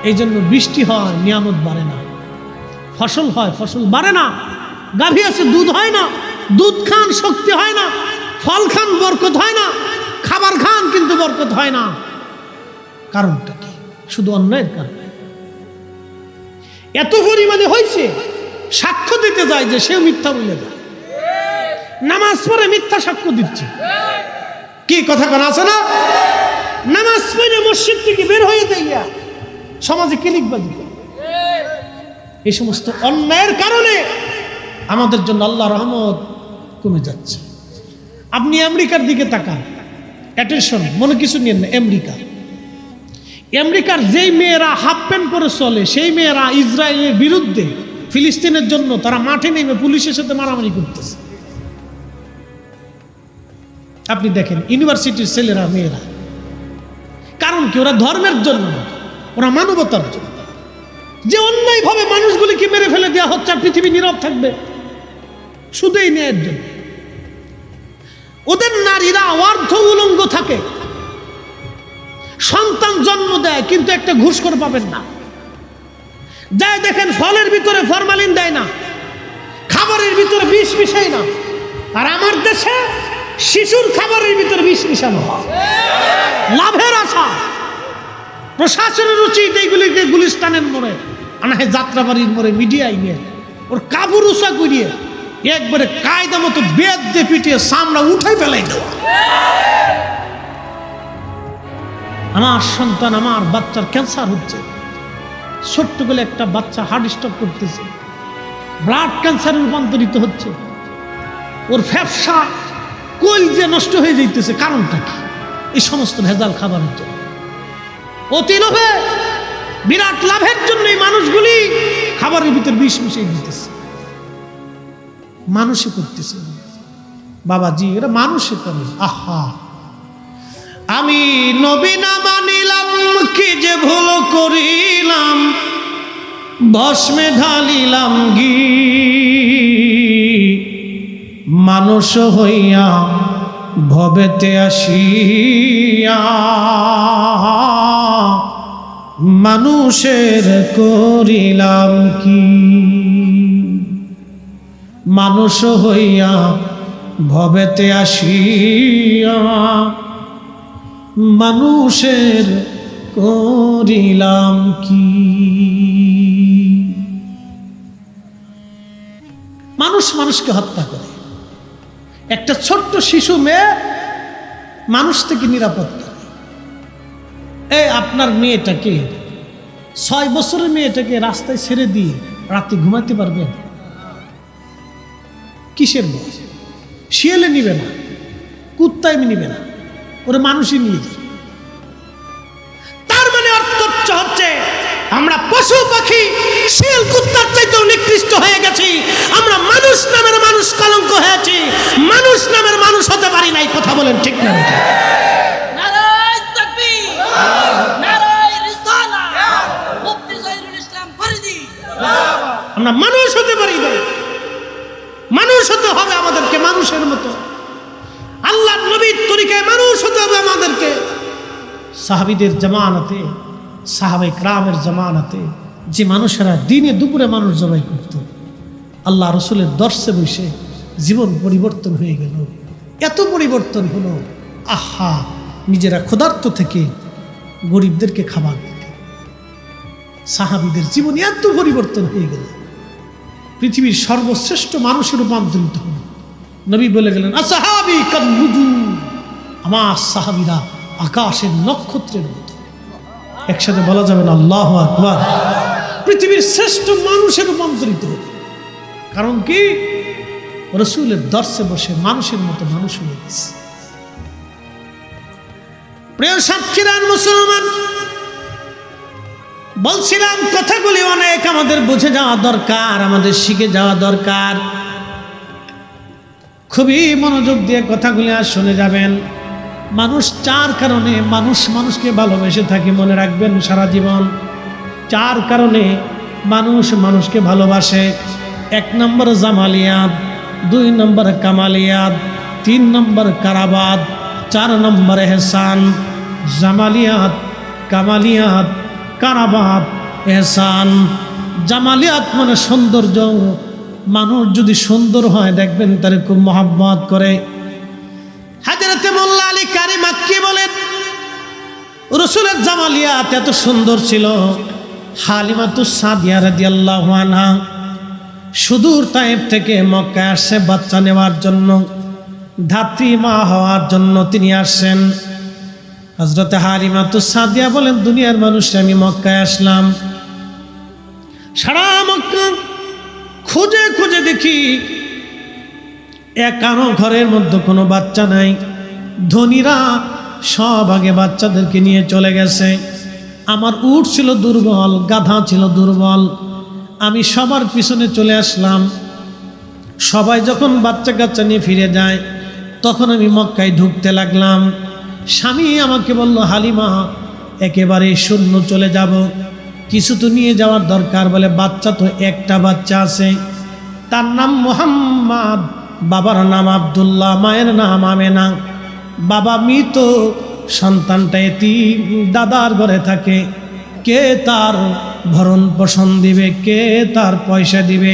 এই জন্য বৃষ্টি হয়, নিয়ামত বাড়ে না। ফসল হয়, ফসল বাড়ে না। গাভী আছে, দুধ হয় না। দুধ খান, শক্তি হয় না। ফল খান, বরকত হয় না। খাবার খান, কিন্তু বরকত হয় না। কারণটা কি? শুধু অন্যায়ের কারণ। এত পরিমাণে হয়েছে, সাক্ষ্য দিতে যায় যে সেও মিথ্যা বলে যায়। নামাজ পড়ে মিথ্যা সাক্ষ্য দিচ্ছে। কি কথা কোন আছে না? নামাজ পড়ে মসজিদ থেকে বের হয়ে যাইয়া সমাজে কিলিকবাজি করে। এই সমস্ত অন্যায়ের কারণে আমাদের জন্য আল্লাহ রহমত কমে যাচ্ছে। আপনি আমেরিকার দিকে তাকান, অ্যাটেনশন, মনে কিছু নিয়েন না। আমেরিকার যেই মেয়েরা হাফ প্যান্ট পরে চলে, সেই মেয়েরা ইসরায়েলের বিরুদ্ধে, ফিলিস্তিনের জন্য তারা মাঠে নেমে পুলিশের সাথে মারামারি করতেছে। আপনি দেখেন ইউনিভার্সিটির ছেলেরা, মেয়েরা। কারণ কি? ওরা ধর্মের জন্য, ওরা মানবতার জন্য। যে অন্যায়ভাবে মানুষগুলিকে মেরে ফেলে দেওয়া হচ্ছে, আর পৃথিবী নীরব থাকবে শুধু এই ন্যায়ের জন্য। ওদের নারীরা অর্ধ উলঙ্গ থাকে, সন্তান জন্ম দেয়, কিন্তু একটা ঘুষখোর পাবেন না। যাই দেখেন ফলের ভিতরে ফরমালিন দেয় না, খাবারের ভিতরে বিষ মিশায় না। আর আমার দেশে শিশুর খাবারের ভিতরে বিষ মিশানো হয় লাভের আশা। প্রশাসনের উচিত এইগুলিকে গুলিস্তানের মোড়ে, আনাহে যাত্রাবাড়ির মোড়ে মিডিয়ায় নিয়ে ওর কাবুর উষা করিয়ে একবারে কায়দা মতো বেদ দিয়ে পিটিয়ে সামরা উঠাই ফেলাই দেওয়া। আমার সন্তান, আমার বাচ্চার ক্যান্সার হচ্ছে, ছোট্ট বলে একটা বাচ্চা হার্ট স্ট্রোক করতেছে, ব্লাড ক্যান্সারে রূপান্তরিত হচ্ছে, ওর ফ্যাপসা কলজে নষ্ট হয়ে যাইতেছে। কারণটা কি? এই সমস্ত ভেজাল খাবারের জন্য। অতি লোভে, বিরাট লাভের জন্য এই মানুষগুলি খাবারের ভিতর বিষ মিশিয়ে দিতেছে। মানুষে করতেছে বাবাজি, এটা মানুষে করে। আহা, আমি নবী না মানিলাম, কি যে ভুল করিলাম, ভস্মে ঢালিলাম ঘি। মানুষ হইয়া ভবেতে আসিয়া মানুষের করিলাম কি। মানুষ হইয়া ভবেতে আসিয়া মানুষের করিলাম কি। মানুষ মানুষকে হত্যা করে। একটা ছোট্ট শিশু মেয়ে মানুষ থেকে নিরাপদ করে। এই আপনার মেয়েটাকে, 6 বছরের মেয়েটাকে রাস্তায় ছেড়ে দিয়ে রাতে ঘুমাতে পারবেন? কিসের ভয়? শিয়ালে নিবে না, কুত্তায় নিবে না, ওরা মানুষই নিয়ে যাবে। তার মানে অর্থ হচ্ছে আমরা পশু পাখি শিয়াল কুত্তার চাইতেও নিকৃষ্ট হয়ে গেছি। আমরা মানুষ নামের মানুষ কলঙ্ক হয়েছি, মানুষ নামের মানুষ হতে পারি নাই। কথা বলেন ঠিক না? নারায়ে তাকবীর, নারায়ে রিসালাত, মুফতি জহিরুল ইসলাম ফরিদি। আমরা মানুষ হতে পারি না, মানুষ হতে হবে আমাদেরকে মানুষের মতো। আল্লাহর নবীর তরিকায় মানুষ হতে হবে আমাদেরকে। সাহাবীদের জামানাতে, সাহাবায়ে কেরামের জামানাতে যে মানুষেরা দিনে দুপুরে মানুষ জবাই করত, আল্লাহ রসুলের দর্শে বসে জীবন পরিবর্তন হয়ে গেল। এত পরিবর্তন হলো, আহা, নিজেরা ক্ষুধার্ত থেকে গরিবদেরকে খাবার দিতে। সাহাবীদের জীবনে এত পরিবর্তন হয়ে গেল, পৃথিবীর সর্বশ্রেষ্ঠ মানুষের রূপান্তরিত হল। নবী বলে গেলেন, আসহাবী কান্নুজুম, আমার সাহাবীরা আকাশের নক্ষত্রের মতো। একসাথে বলা যাবে না আল্লাহু আকবার? পৃথিবীর শ্রেষ্ঠ মানুষের রূপান্তরিত হবে। কারণ কি? রসুলের দর্শে বসে মানুষের মতো মানুষ হয়ে গেছে। প্রিয় সাক্ষীরা মুসলমান, বলছিলাম কথাগুলি অনেক আমাদের বুঝে যাওয়া দরকার, আমাদের শিখে যাওয়া দরকার। খুবই মনোযোগ দিয়ে কথাগুলি আর শুনে যাবেন। মানুষ চার কারণে মানুষ মানুষকে ভালোবেসে থাকে, মনে রাখবেন সারা জীবন। চার কারণে মানুষ মানুষকে ভালোবাসে। 1 নম্বর জামালিয়াত, 2 নম্বর কামালিয়াত, 3 নম্বর কারাবাত, 4 নম্বর এহসান। জামালিয়াত, কামালিয়াত, কারাবাত, এহসান। জামালিয়াত মানে সৌন্দর্য। মানুষ যদি সুন্দর হয় দেখবেন তার খুব মহব্বত করে। হযরত মোল্লা আলী কারি মাক্কি বলেন, রাসূলের জামালিয়াত এত সুন্দর ছিল। হালিমাতুস সাদিয়া রাদিয়াল্লাহু আনহা সুদূর তায়েফ থেকে মক্কায় আসছে বাচ্চা নেওয়ার জন্য, ধাত্রী মা হওয়ার জন্য তিনি আসছেন। হযরত হালিমাতুস সাদিয়া বলেন, দুনিয়ার মানুষ আমি মক্কায় আসলাম, সারা মক্কা খুঁজে খুঁজে দেখি একানো ঘরের মধ্যে কোনো বাচ্চা নাই। ধনীরা সব আগে বাচ্চাদেরকে নিয়ে চলে গেছে। আমার উট ছিল দুর্বল, গাধা ছিল দুর্বল, আমি সবার পিছনে চলে আসলাম। সবাই যখন বাচ্চা কাচ্চা নিয়ে ফিরে যায় তখন আমি মক্কায় ঢুকতে লাগলাম। স্বামী আমাকে বলল, হালিমা একেবারে শূন্য চলে যাব, কিছু তো নিয়ে যাওয়ার দরকার। বলে, বাচ্চা তো একটা বাচ্চা আছে, তার নাম মুহাম্মদ, বাবার নাম আব্দুল্লাহ, মায়ের নাম আমেনা। বাবা মৃত, সন্তানটা এতিম, দাদার ঘরে থাকে। কে তার ভরণ পোষণ দিবে, কে তার পয়সা দিবে?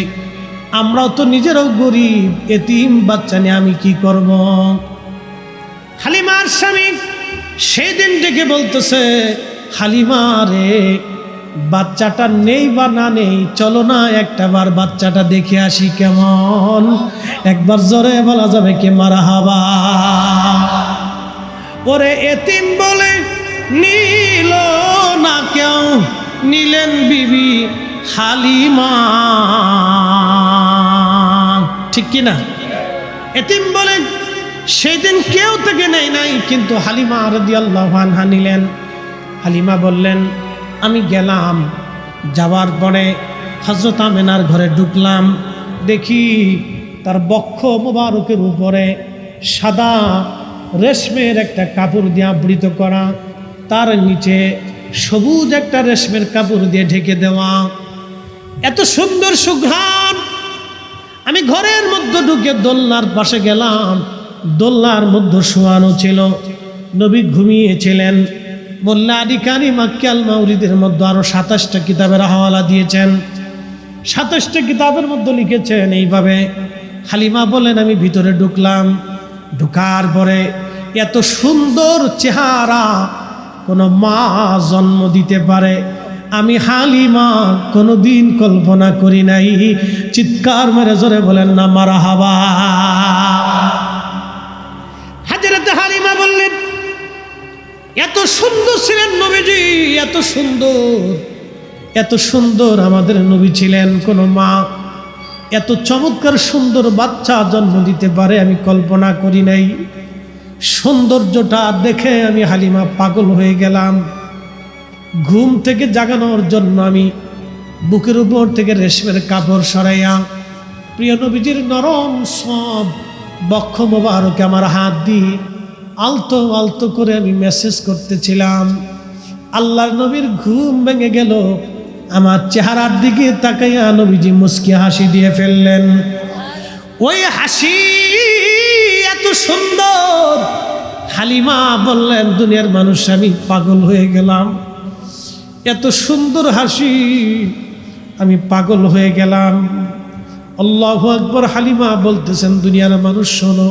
আমরাও তো নিজেরাও গরিব, এতিম বাচ্চা নিয়ে আমি কি করব? হালিমার স্বামী সেই দিন ডেকে বলতেছে, হালিমা রে, বাচ্চাটা নেই বা না নেই, চলো না একটাবার বাচ্চাটা দেখে আসি কেমন। একবার জোরে বলা যাবে কি মারহাবা? ওরে এতিম বলে নিল না কেউ, নিলেন বিবি হালিমা। ঠিক কিনা? এতিম বলে সেই দিন কেউ থেকে নেই নাই, কিন্তু হালিমা রাদিয়াল্লাহু আনহা নিলেন। হালিমা বললেন, আমি গেলাম, যাওয়ার পরে হযরত আমেনার ঘরে ঢুকলাম, দেখি তার বক্ষ মোবারকের উপরে সাদা রেশমের একটা কাপড় দিয়ে আবৃত করা, তার নিচে সবুজ একটা রেশমের কাপড় দিয়ে ঢেকে দেওয়া। এত সুন্দর সুঘ্রাণ। আমি ঘরের মধ্যে ঢুকে দোলনার পাশে গেলাম, দোলনার মধ্যে শোয়ানো ছিল, নবী ঘুমিয়েছিলেন। মোল্লা আলী কারি মাক্কি আল মাউরিদের মধ্যে আরো 27টা কিতাবের হাওয়ালা দিয়েছেন। 27টা কিতাবের মধ্যে লিখেছেন এইভাবে। হালিমা বলেন, আমি ভিতরে ঢুকলাম, ঢুকার পরে এত সুন্দর চেহারা কোনো মা জন্ম দিতে পারে আমি হালিমা কোনোদিন কল্পনা করি নাই। চিৎকার মেরে জোরে বলেন না মারহাবা। হযরত হালিমা বললেন, এত সুন্দর ছিলেন নবীজি, এত সুন্দর, এত সুন্দর আমাদের নবী ছিলেন। কোনো মা এত চমৎকার সুন্দর বাচ্চা জন্ম দিতে পারে আমি কল্পনা করি নাই। সৌন্দর্যটা দেখে আমি হালিমা পাগল হয়ে গেলাম। ঘুম থেকে জাগানোর জন্য আমি বুকের উপর থেকে রেশমের কাপড় সরাইয়া প্রিয় নবীজির নরম সব বক্ষ মোবারকে আমার হাত দিয়ে আলতো আলতো করে আমি মেসেজ করতেছিলাম। আল্লাহর নবীর ঘুম ভেঙে গেল। আমার চেহারার দিকে তাকাইয়া নবীজি মুস্কি হাসি দিয়ে ফেললেন। ওই হাসি এত সুন্দর, হালিমা বললেন দুনিয়ার মানুষ আমি পাগল হয়ে গেলাম। এত সুন্দর হাসি, আমি পাগল হয়ে গেলাম। আল্লাহু আকবার। হালিমা বলতেছেন দুনিয়ার মানুষ শোনো,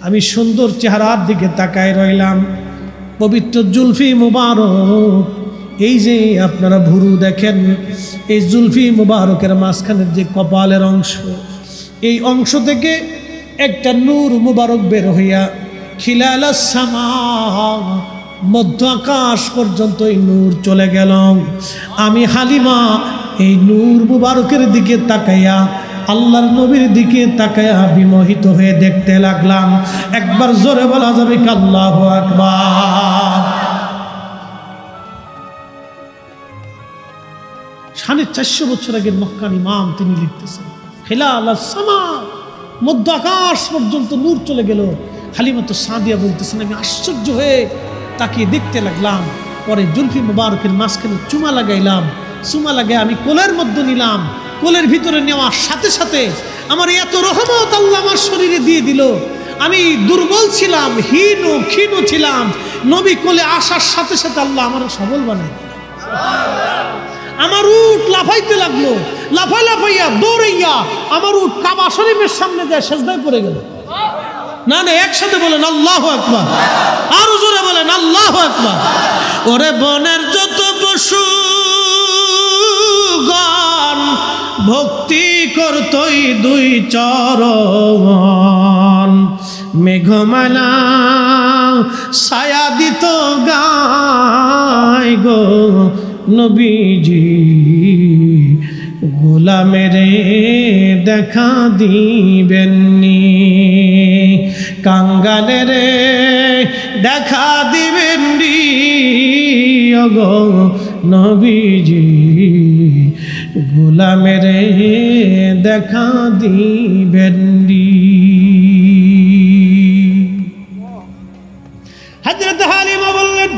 আমি সুন্দর চেহারার দিকে তাকায় রইলাম। পবিত্র জুলফি মুবারক, এই যে আপনারা ভুরু দেখেন, এই জুলফি মুবারকের মাঝখানের যে কপালের অংশ, এই অংশ থেকে একটা নূর মুবারক বের হইয়া খিলালাস সামা, মধ্য আকাশ পর্যন্ত এই নূর চলে গেল। আমি হালিমা এই নূর মুবারকের দিকে তাকাইয়া আল্লাহর নবীর দিকে তাকাইয়া বিমোহিত হয়ে দেখতে লাগলাম। একবার জোরে বলা যাবে কি আল্লাহু আকবার। 450 বছর আগের মক্কার ইমাম তিনি লিখতেছেন, খিলালাস সামা, মধ্য আকাশ পর্যন্ত নূর চলে গেল। হালিমা তো সাদিয়া বলতেছেন আমি আশ্চর্য হয়ে তাকিয়ে দেখতে লাগলাম। পরে জুলফি মুবারকের মাঝখানে চুমা লাগাইলাম। চুমা লাগাই আমি কোলের মধ্যে নিলাম। কোলের ভিতরে নেওয়ার সাথে সাথে আমার এত রহমত আল্লাহ আমার শরীরে দিয়ে দিল। আমি দুর্বল ছিলাম, ক্ষীণ ছিলাম। নবী কোলে আসার সাথে সাথে আল্লাহ আমার সবল বানাই। আমার উট লাফাইতে লাগলো, লাফাইয়া দৌড়াইয়া আমার উট কাবা শরীফের সামনে যায় সেজদায় পড়ে গেল। না একসাথে বলেন আল্লাহু আকবার, আরো জোরে বলেন আল্লাহু আকবার। ওরে বনের যত পশু গান ভক্তি করতই দুই চরণ, মেঘমালা ছায়া দিত গায় গো নবীজি, গোলামেরে দেখা দিবেননি, কাঙ্গালেরে দেখা দিবেননি ওগো নবীজি, গোলামেরে দেখা দিবেননি। হযরত হালিমা বললেন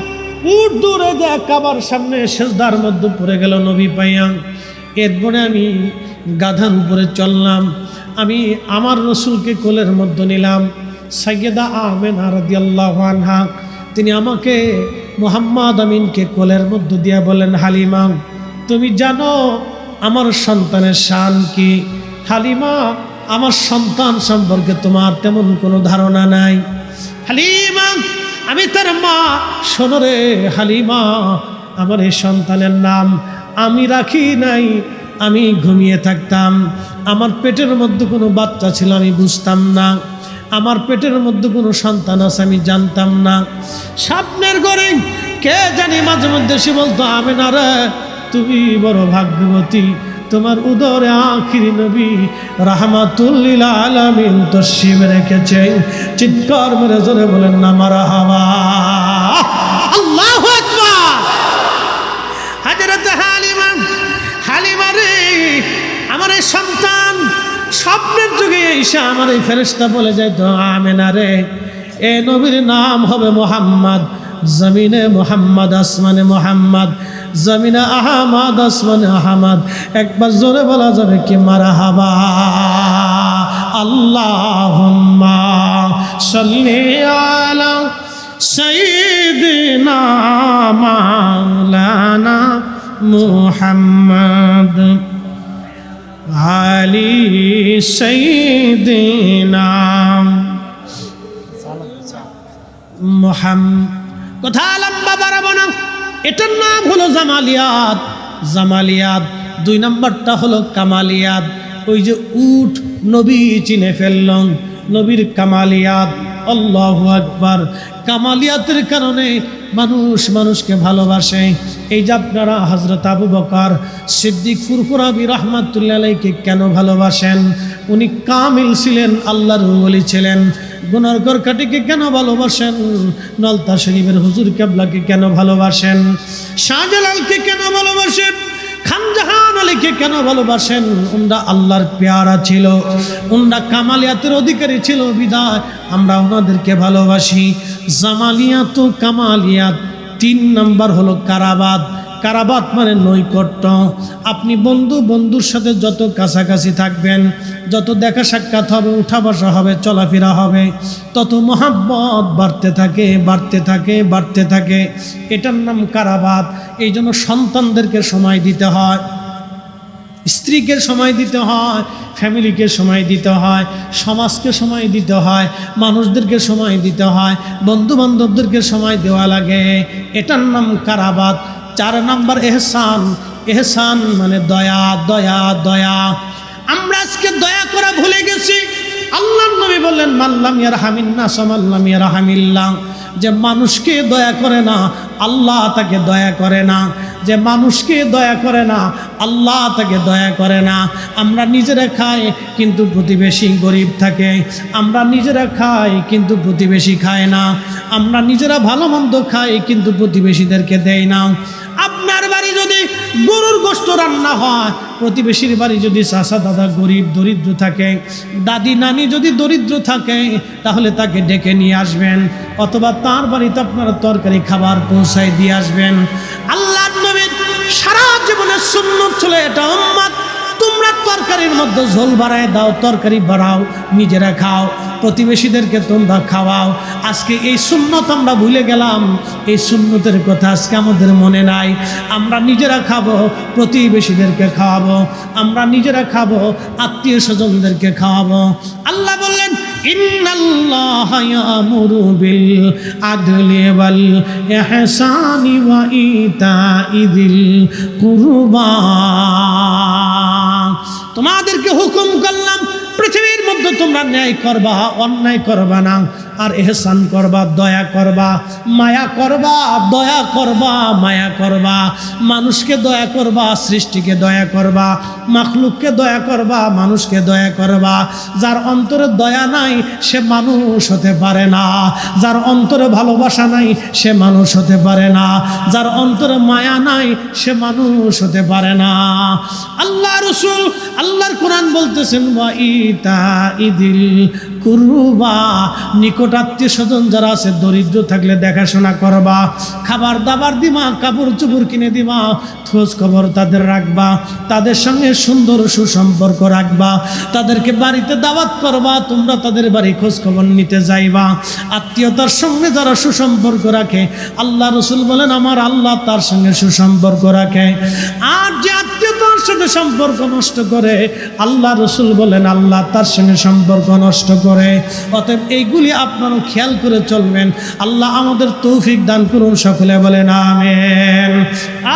উট দূরে যায় কাবার সামনে সেজদার মধ্যে পড়ে গেল নবী পাইয়া। এরপরে আমি গাধার উপরে চললাম। আমি আমার রসুলকে কোলের মধ্যে নিলাম। সাইয়্যেদা আমেনা রাদিয়াল্লাহু আনহা তিনি আমাকে মুহাম্মদ আমিনকে কোলের মধ্যে দিয়া বলেন, হালিমা তুমি জানো আমার সন্তানের শান কি? হালিমা আমার সন্তান সম্পর্কে তোমার তেমন কোনো ধারণা নাই। হালিমা আমি তার মা। শোনো রে হালিমা, আমার এই সন্তানের নাম আমি রাখি নাই। আমি ঘুমিয়ে থাকতাম, আমার পেটের মধ্যে কোনো বাচ্চা ছিল আমি বুঝতাম না। আমার পেটের মধ্যে কোনো সন্তান আছে আমি জানতাম না। স্বপ্নের ঘরে কে জানি মাঝে মধ্যে সে বলতো, আমেনা রে তুমি বড় ভাগ্যবতী, তোমার উদরে আখিরি নবী রাহমাতুল লিল আলামিন তশরিফ রেখেছে। চিৎকার মেরে জোরে বলেন না মারহাবা, আল্লাহু আকবার। হযরত হালিমা রে আমার এই সন্তান স্বপ্নের যুগে এসে আমার এই ফেরেশতা বলে যায় তো, আমেনা রে এ নবীর নাম হবে মুহাম্মদ, জমিনে মুহাম্মদ আসমানে মুহাম্মদ, জমিনে আহমদ আসমানে আহমদ। একবার জোরে বলা যাবে কি মারহাবা। আল্লাহুম্মা সাল্লি আলা সাইয়্যিদিনা মাওলানা মুহাম্মদ আলি সাইয়্যিদিনা মুহাম্মদ। কথা লম্বা বাড়াবো না। এটার নাম হলো জামালিয়াত। জামালিয়াত 2 নম্বরটা হলো কামালিয়াত। ওই যে উট নবী চিনে ফেললেন, নবীর কামালিয়াত। আল্লাহু আকবার। কামালিয়াতের কারণে মানুষকে ভালোবাসে। এই যে আপনারা হযরত আবু বকর সিদ্দিক ফুরফুরাবি রাহমাতুল্লাহ আলাইহিকে কেন ভালোবাসেন? উনি কামিল ছিলেন, আল্লাহর ওলি ছিলেন। গুনারগর কাটিকে কেন ভালোবাসেন, নলতা শরীফের হুজুর কেবলাকে কেন ভালোবাসেন, শাহজালালকে কেন ভালোবাসেন, খানজাহান আলীকে কেন ভালোবাসেন? উনরা আল্লাহর পেয়ারা ছিল, উনরা কামালিয়াতের অধিকারী ছিল, বিদায় আমরা ওনাদেরকে ভালোবাসি। জামালিয়াত ও কামালিয়াত, 3 নাম্বার হলো কারাবাত। কারাবাত মানে নৈকট্য। আপনি বন্ধুর সাথে যত কাছাকাছি থাকবেন, যত দেখা সাক্ষাৎ হবে, উঠা বসা হবে, চলাফেরা হবে, তত মহাব্বত বাড়তে থাকে। এটার নাম কারাবাত। এই জন্য সন্তানদেরকে সময় দিতে হয়, স্ত্রীকে সময় দিতে হয়, ফ্যামিলিকে সময় দিতে হয়, সমাজকে সময় দিতে হয়, মানুষদেরকে সময় দিতে হয়, বন্ধু বান্ধবদেরকে সময় দেওয়া লাগে। এটার নাম কারাবাত। 4 নাম্বার এহসান। এহসান মানে দয়া। আমরা আজকে দয়া করা ভুলে গেছি। আল্লাহর নবী বললেন, মাল্লাম ইয়ারহামিন নাস মাল্লাম ইয়ারহামিল্লাহ। যে মানুষকে দয়া করে না, আল্লাহ তাকে দয়া করে না। যে মানুষকে দয়া করে না, আল্লাহ তাকে দয়া করে না। আমরা নিজেরা খাই কিন্তু প্রতিবেশী গরিব থাকে, আমরা নিজেরা খাই কিন্তু প্রতিবেশী খায় না, আমরা নিজেরা ভালো মন্দ খাই কিন্তু প্রতিবেশীদেরকে দেয় না। আপনার বাড়ি যদি গরুর গোশত রান্না হয়, প্রতিবেশীর বাড়ি যদি চাচা দাদা গরিব দরিদ্র থাকে, দাদি নানি যদি দরিদ্র থাকে, তাহলে তাকে ডেকে নিয়ে আসবেন, অথবা তার বাড়িতে আপনারা তরকারি খাবার পৌঁছায় দিয়ে আসবেন। আল্লাহর নবীর সারা জীবনের সুন্নত ছিল এটা, উম্মত তোমরা তরকারির মধ্যে ঝোল বাড়ায় দাও, তরকারি বাড়াও, নিজেরা খাও, প্রতিবেশীদেরকে তোমরা খাওয়াও। আজকে এই সুন্নত আমরা ভুলে গেলাম, এই সুন্নতের কথা আজকে আমাদের মনে নাই। আমরা নিজেরা খাবো, প্রতিবেশীদেরকে খাওয়াবো, আমরা নিজেরা খাবো, আত্মীয় স্বজনদেরকে খাওয়াবো। আল্লাহ বললেন, ইন্নাল্লাহা ইয়ামুরু বিল আদলি ওয়াল ইহসানি ওয়া ইতাইযিল কুরবা। তোমাদেরকে হুকুম করলাম, পৃথিবীর মধ্যে তোমরা ন্যায় করবা, অন্যায় করবা না, আর এহসান করবা, দয়া করবা, মায়া করবা, দয়া করবা, মায়া করবা। মানুষকে দয়া করবা, সৃষ্টিকে দয়া করবা, মাখলুককে দয়া করবা, মানুষকে দয়া করবা। যার অন্তরে দয়া নাই সে মানুষ হতে পারে না, যার অন্তরে ভালোবাসা নাই সে মানুষ হতে পারে না, যার অন্তরে মায়া নাই সে মানুষ হতে পারে না। আল্লাহ রাসূল, আল্লাহর কোরআন বলতেছেন, ওয়া ইতাইযিল কুরবা, নিকট আত্মীয় স্বজন যারা আছে, দরিদ্র থাকলে দেখাশোনা করবা, খাবার দাবার দিবা, কাপড় চোপড় কিনে দিবা, খোঁজ খবর তাদের রাখবা, তাদের সঙ্গে সুন্দর সুসম্পর্ক রাখবা, তাদেরকে বাড়িতে দাওয়াত করবা, তোমরা তাদের বাড়ি খোঁজ খবর নিতে যাইবা। আত্মীয়তার সঙ্গে যারা সুসম্পর্ক রাখে, আল্লাহ রাসূল বলেন আমার আল্লাহ তার সঙ্গে সুসম্পর্ক রাখে। আর যে আত্মীয়তার সাথে সম্পর্ক নষ্ট করে, আল্লাহ রাসূল বলেন আল্লাহ তার সঙ্গে সম্পর্ক নষ্ট করে। অতএব এইগুলি আপনারও খেয়াল করে চলবেন। আল্লাহ আমাদের তৌফিক দান করুন, সকলে বলেন আমিন।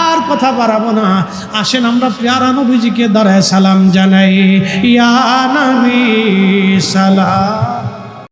আর কথা বাড়াবো না, আসেন আমরা প্যারা নবীজিকে দাঁড়ায় সালাম জানাই। ইয়া নবী সালাম।